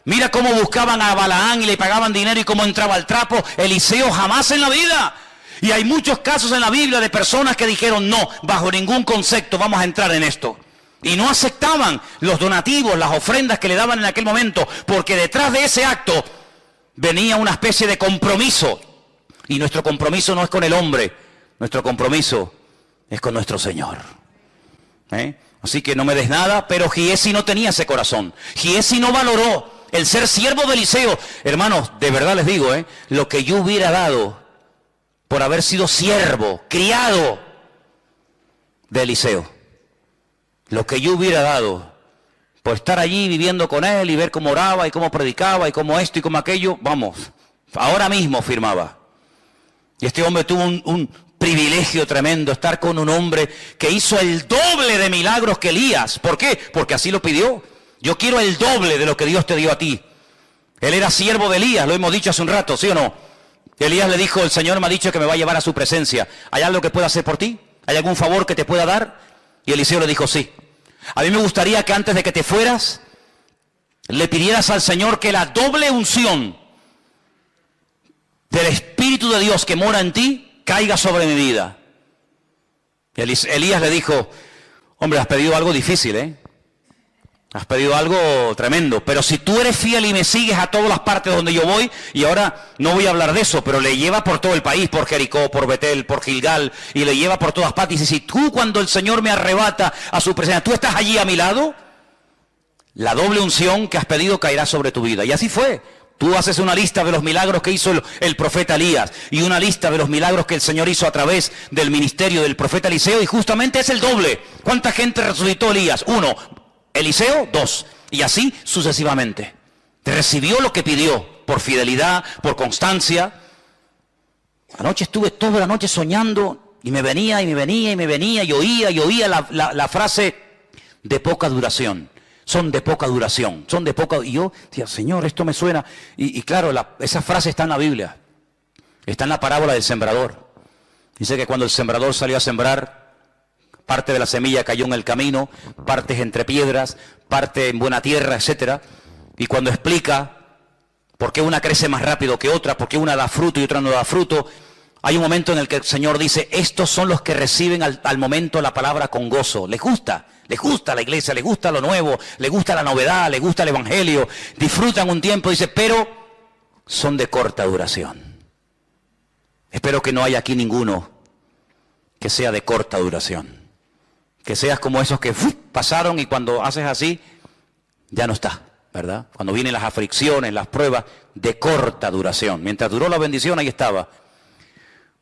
Speaker 1: Mira cómo buscaban a Balaán y le pagaban dinero y cómo entraba al trapo. Eliseo jamás en la vida. Y hay muchos casos en la Biblia de personas que dijeron, no, bajo ningún concepto vamos a entrar en esto. Y no aceptaban los donativos, las ofrendas que le daban en aquel momento, porque detrás de ese acto venía una especie de compromiso. Y nuestro compromiso no es con el hombre, nuestro compromiso es con nuestro Señor. Así que no me des nada, pero Giesi no tenía ese corazón. Giesi no valoró el ser siervo de Eliseo. Hermanos, de verdad les digo, lo que yo hubiera dado por haber sido siervo, criado de Eliseo. Lo que yo hubiera dado por estar allí viviendo con él y ver cómo oraba y cómo predicaba y cómo esto y cómo aquello, vamos, ahora mismo firmaba. Y este hombre tuvo un privilegio tremendo, estar con un hombre que hizo el doble de milagros que Elías. ¿Por qué? Porque así lo pidió. Yo quiero el doble de lo que Dios te dio a ti. Él era siervo de Elías, lo hemos dicho hace un rato, ¿sí o no? Elías le dijo, el Señor me ha dicho que me va a llevar a su presencia. ¿Hay algo que pueda hacer por ti? ¿Hay algún favor que te pueda dar? Y Eliseo le dijo, sí. A mí me gustaría que antes de que te fueras, le pidieras al Señor que la doble unción del Espíritu de Dios que mora en ti, caiga sobre mi vida. Y Elías le dijo, hombre, has pedido algo difícil, has pedido algo tremendo, pero si tú eres fiel y me sigues a todas las partes donde yo voy, y ahora no voy a hablar de eso, pero le lleva por todo el país, por Jericó, por Betel, por Gilgal, y le lleva por todas partes, y dice, si tú cuando el Señor me arrebata a su presencia, tú estás allí a mi lado, la doble unción que has pedido caerá sobre tu vida. Y así fue. Tú haces una lista de los milagros que hizo el profeta Elías y una lista de los milagros que el Señor hizo a través del ministerio del profeta Eliseo, y justamente es el doble. ¿Cuánta gente resucitó Elías? 1. Eliseo, 2. Y así sucesivamente. Recibió lo que pidió por fidelidad, por constancia. Anoche estuve toda la noche soñando y me venía y oía la frase de poca duración. Son de poca duración, son de poca... Y yo decía, Señor, esto me suena. Y claro, esa frase está en la Biblia. Está en la parábola del sembrador. Dice que cuando el sembrador salió a sembrar, parte de la semilla cayó en el camino, partes entre piedras, parte en buena tierra, etc. Y cuando explica por qué una crece más rápido que otra, por qué una da fruto y otra no da fruto, hay un momento en el que el Señor dice, estos son los que reciben al momento la palabra con gozo. Les gusta la iglesia, les gusta lo nuevo, les gusta la novedad, les gusta el evangelio, disfrutan un tiempo, dice, pero son de corta duración. Espero que no haya aquí ninguno que sea de corta duración. Que seas como esos que pasaron y cuando haces así, ya no está, ¿verdad? Cuando vienen las aflicciones, las pruebas, de corta duración. Mientras duró la bendición, ahí estaba.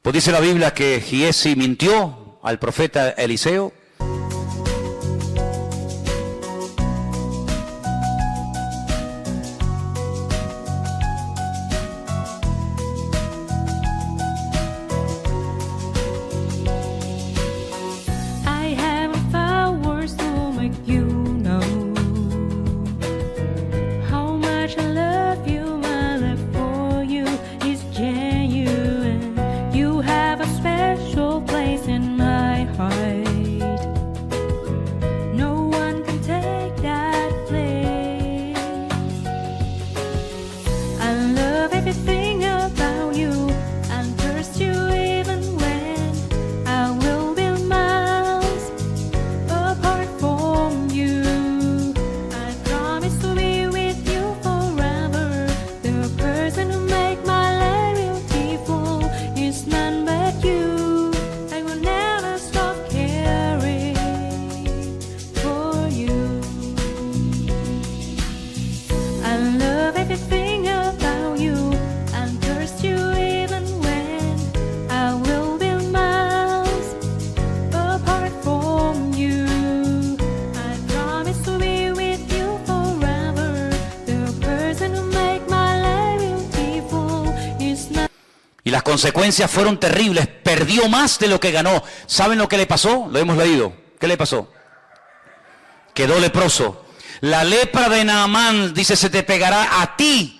Speaker 1: Pues dice la Biblia que Giesi mintió al profeta Eliseo.
Speaker 2: Place in my heart.
Speaker 1: las consecuencias fueron terribles, perdió más de lo que ganó. ¿Saben lo que le pasó? Lo hemos leído. ¿Qué le pasó? Quedó leproso. La lepra de Naamán, dice, se te pegará a ti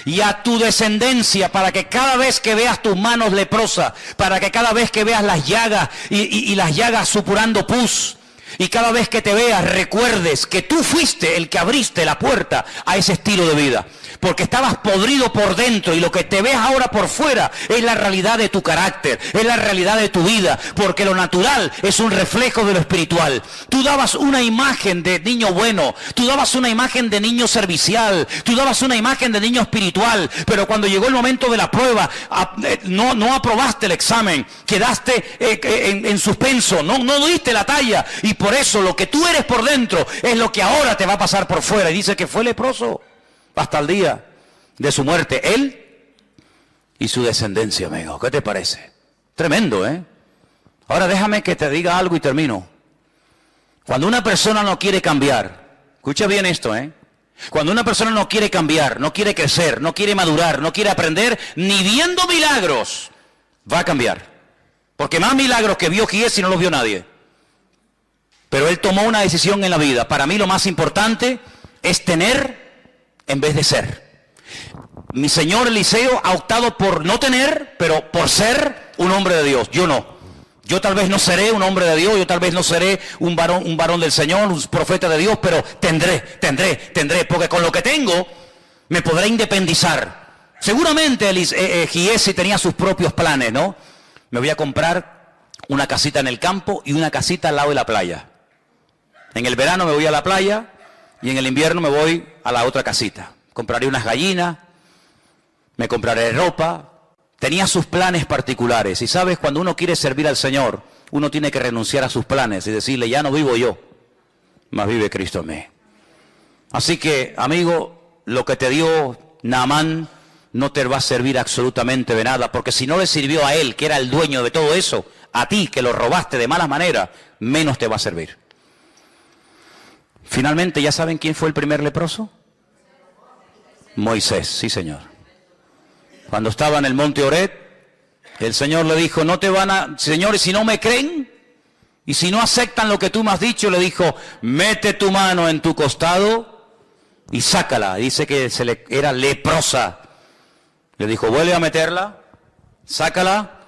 Speaker 1: y a tu descendencia, para que cada vez que veas tus manos leprosas, para que cada vez que veas las llagas y las llagas supurando pus, y cada vez que te veas recuerdes que tú fuiste el que abriste la puerta a ese estilo de vida, porque estabas podrido por dentro y lo que te ves ahora por fuera es la realidad de tu carácter, es la realidad de tu vida, porque lo natural es un reflejo de lo espiritual. Tú dabas una imagen de niño bueno, tú dabas una imagen de niño servicial, tú dabas una imagen de niño espiritual, pero cuando llegó el momento de la prueba, no aprobaste el examen, quedaste en suspenso, no diste la talla, y por eso lo que tú eres por dentro es lo que ahora te va a pasar por fuera. Y dice que fue leproso hasta el día de su muerte, él y su descendencia, amigo. ¿Qué te parece? Tremendo, ¿eh? Ahora déjame que te diga algo y termino. Cuando una persona no quiere cambiar, escucha bien esto, ¿eh? Cuando una persona no quiere cambiar, no quiere crecer, no quiere madurar, no quiere aprender, ni viendo milagros, va a cambiar. Porque más milagros que vio Giesi no los vio nadie. Pero él tomó una decisión en la vida. Para mí lo más importante es tener en vez de ser. Mi señor Eliseo ha optado por no tener, pero por ser un hombre de Dios. Yo no. Yo tal vez no seré un hombre de Dios, yo tal vez no seré un varón del Señor, un profeta de Dios, pero tendré, porque con lo que tengo me podré independizar. Seguramente Giesi tenía sus propios planes, ¿no? Me voy a comprar una casita en el campo y una casita al lado de la playa. En el verano me voy a la playa y en el invierno me voy a la otra casita. Compraré unas gallinas, me compraré ropa. Tenía sus planes particulares. Y sabes, cuando uno quiere servir al Señor, uno tiene que renunciar a sus planes y decirle, ya no vivo yo, mas vive Cristo en mí. Así que, amigo, lo que te dio Naamán no te va a servir absolutamente de nada, porque si no le sirvió a él, que era el dueño de todo eso, a ti, que lo robaste de mala manera, menos te va a servir. Finalmente, ¿ya saben quién fue el primer leproso? Moisés, sí señor. Cuando estaba en el monte Horeb, el Señor le dijo, señores, si no me creen, y si no aceptan lo que tú me has dicho, le dijo, mete tu mano en tu costado y sácala. Dice que era leprosa. Le dijo, vuelve a meterla, sácala,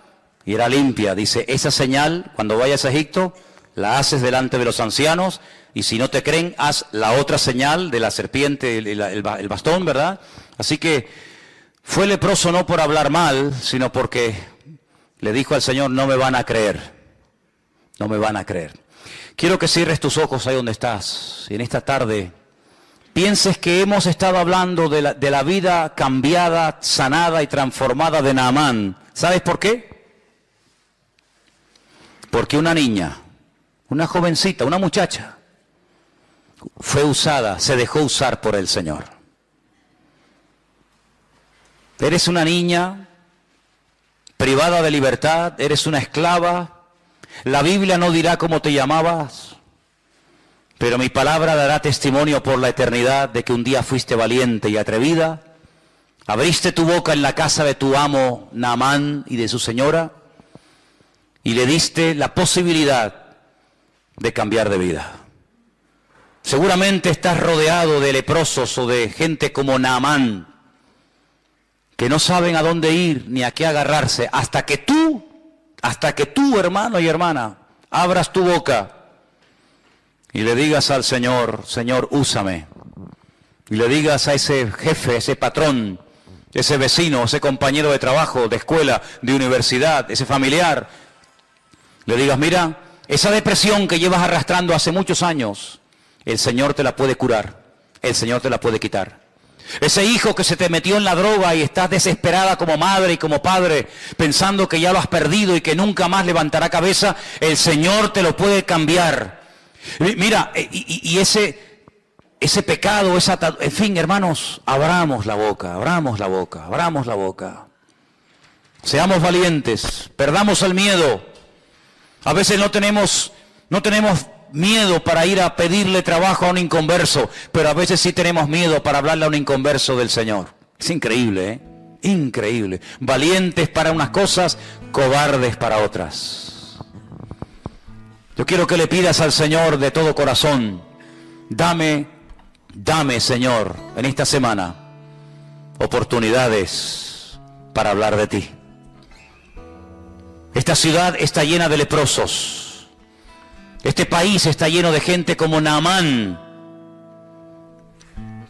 Speaker 1: y era limpia. Dice, esa señal, cuando vayas a Egipto, la haces delante de los ancianos, y si no te creen, haz la otra señal de la serpiente, el bastón, ¿verdad? Así que fue leproso no por hablar mal, sino porque le dijo al Señor, no me van a creer, no me van a creer. Quiero que cierres tus ojos ahí donde estás, y en esta tarde pienses que hemos estado hablando de la vida cambiada, sanada y transformada de Naamán. ¿Sabes por qué? Porque una niña, una jovencita, una muchacha, fue usada, se dejó usar por el Señor. Eres una niña privada de libertad, eres una esclava. La Biblia no dirá cómo te llamabas, pero mi palabra dará testimonio por la eternidad de que un día fuiste valiente y atrevida. Abriste tu boca en la casa de tu amo Naamán y de su señora y le diste la posibilidad de cambiar de vida. Seguramente estás rodeado de leprosos o de gente como Naamán, que no saben a dónde ir ni a qué agarrarse, hasta que tú, hermano y hermana, abras tu boca y le digas al Señor, Señor, úsame. Y le digas a ese jefe, ese patrón, ese vecino, ese compañero de trabajo, de escuela, de universidad, ese familiar, le digas, mira, esa depresión que llevas arrastrando hace muchos años, el Señor te la puede curar, el Señor te la puede quitar. Ese hijo que se te metió en la droga y estás desesperada como madre y como padre, pensando que ya lo has perdido y que nunca más levantará cabeza, el Señor te lo puede cambiar. Mira, y ese pecado, en fin, hermanos, abramos la boca, abramos la boca, abramos la boca. Seamos valientes, perdamos el miedo. A veces no tenemos miedo para ir a pedirle trabajo a un inconverso, pero a veces sí tenemos miedo para hablarle a un inconverso del Señor. Es increíble, ¿eh? Increíble. Valientes para unas cosas, cobardes para otras. Yo quiero que le pidas al Señor de todo corazón, dame, Señor, en esta semana, oportunidades para hablar de ti. Esta ciudad está llena de leprosos. Este país está lleno de gente como Naamán,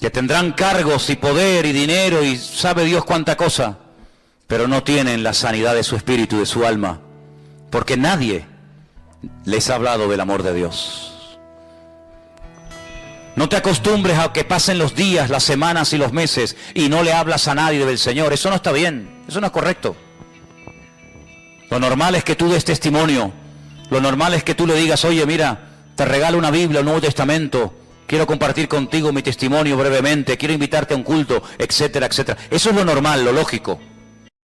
Speaker 1: que tendrán cargos y poder y dinero y sabe Dios cuánta cosa, pero no tienen la sanidad de su espíritu y de su alma, porque nadie les ha hablado del amor de Dios. No te acostumbres a que pasen los días, las semanas y los meses y no le hablas a nadie del Señor. Eso no está bien, eso no es correcto. Lo normal es que tú des testimonio. Lo normal es que tú le digas, oye, mira, te regalo una Biblia, un Nuevo Testamento, quiero compartir contigo mi testimonio brevemente, quiero invitarte a un culto, etcétera, etcétera. Eso es lo normal, lo lógico.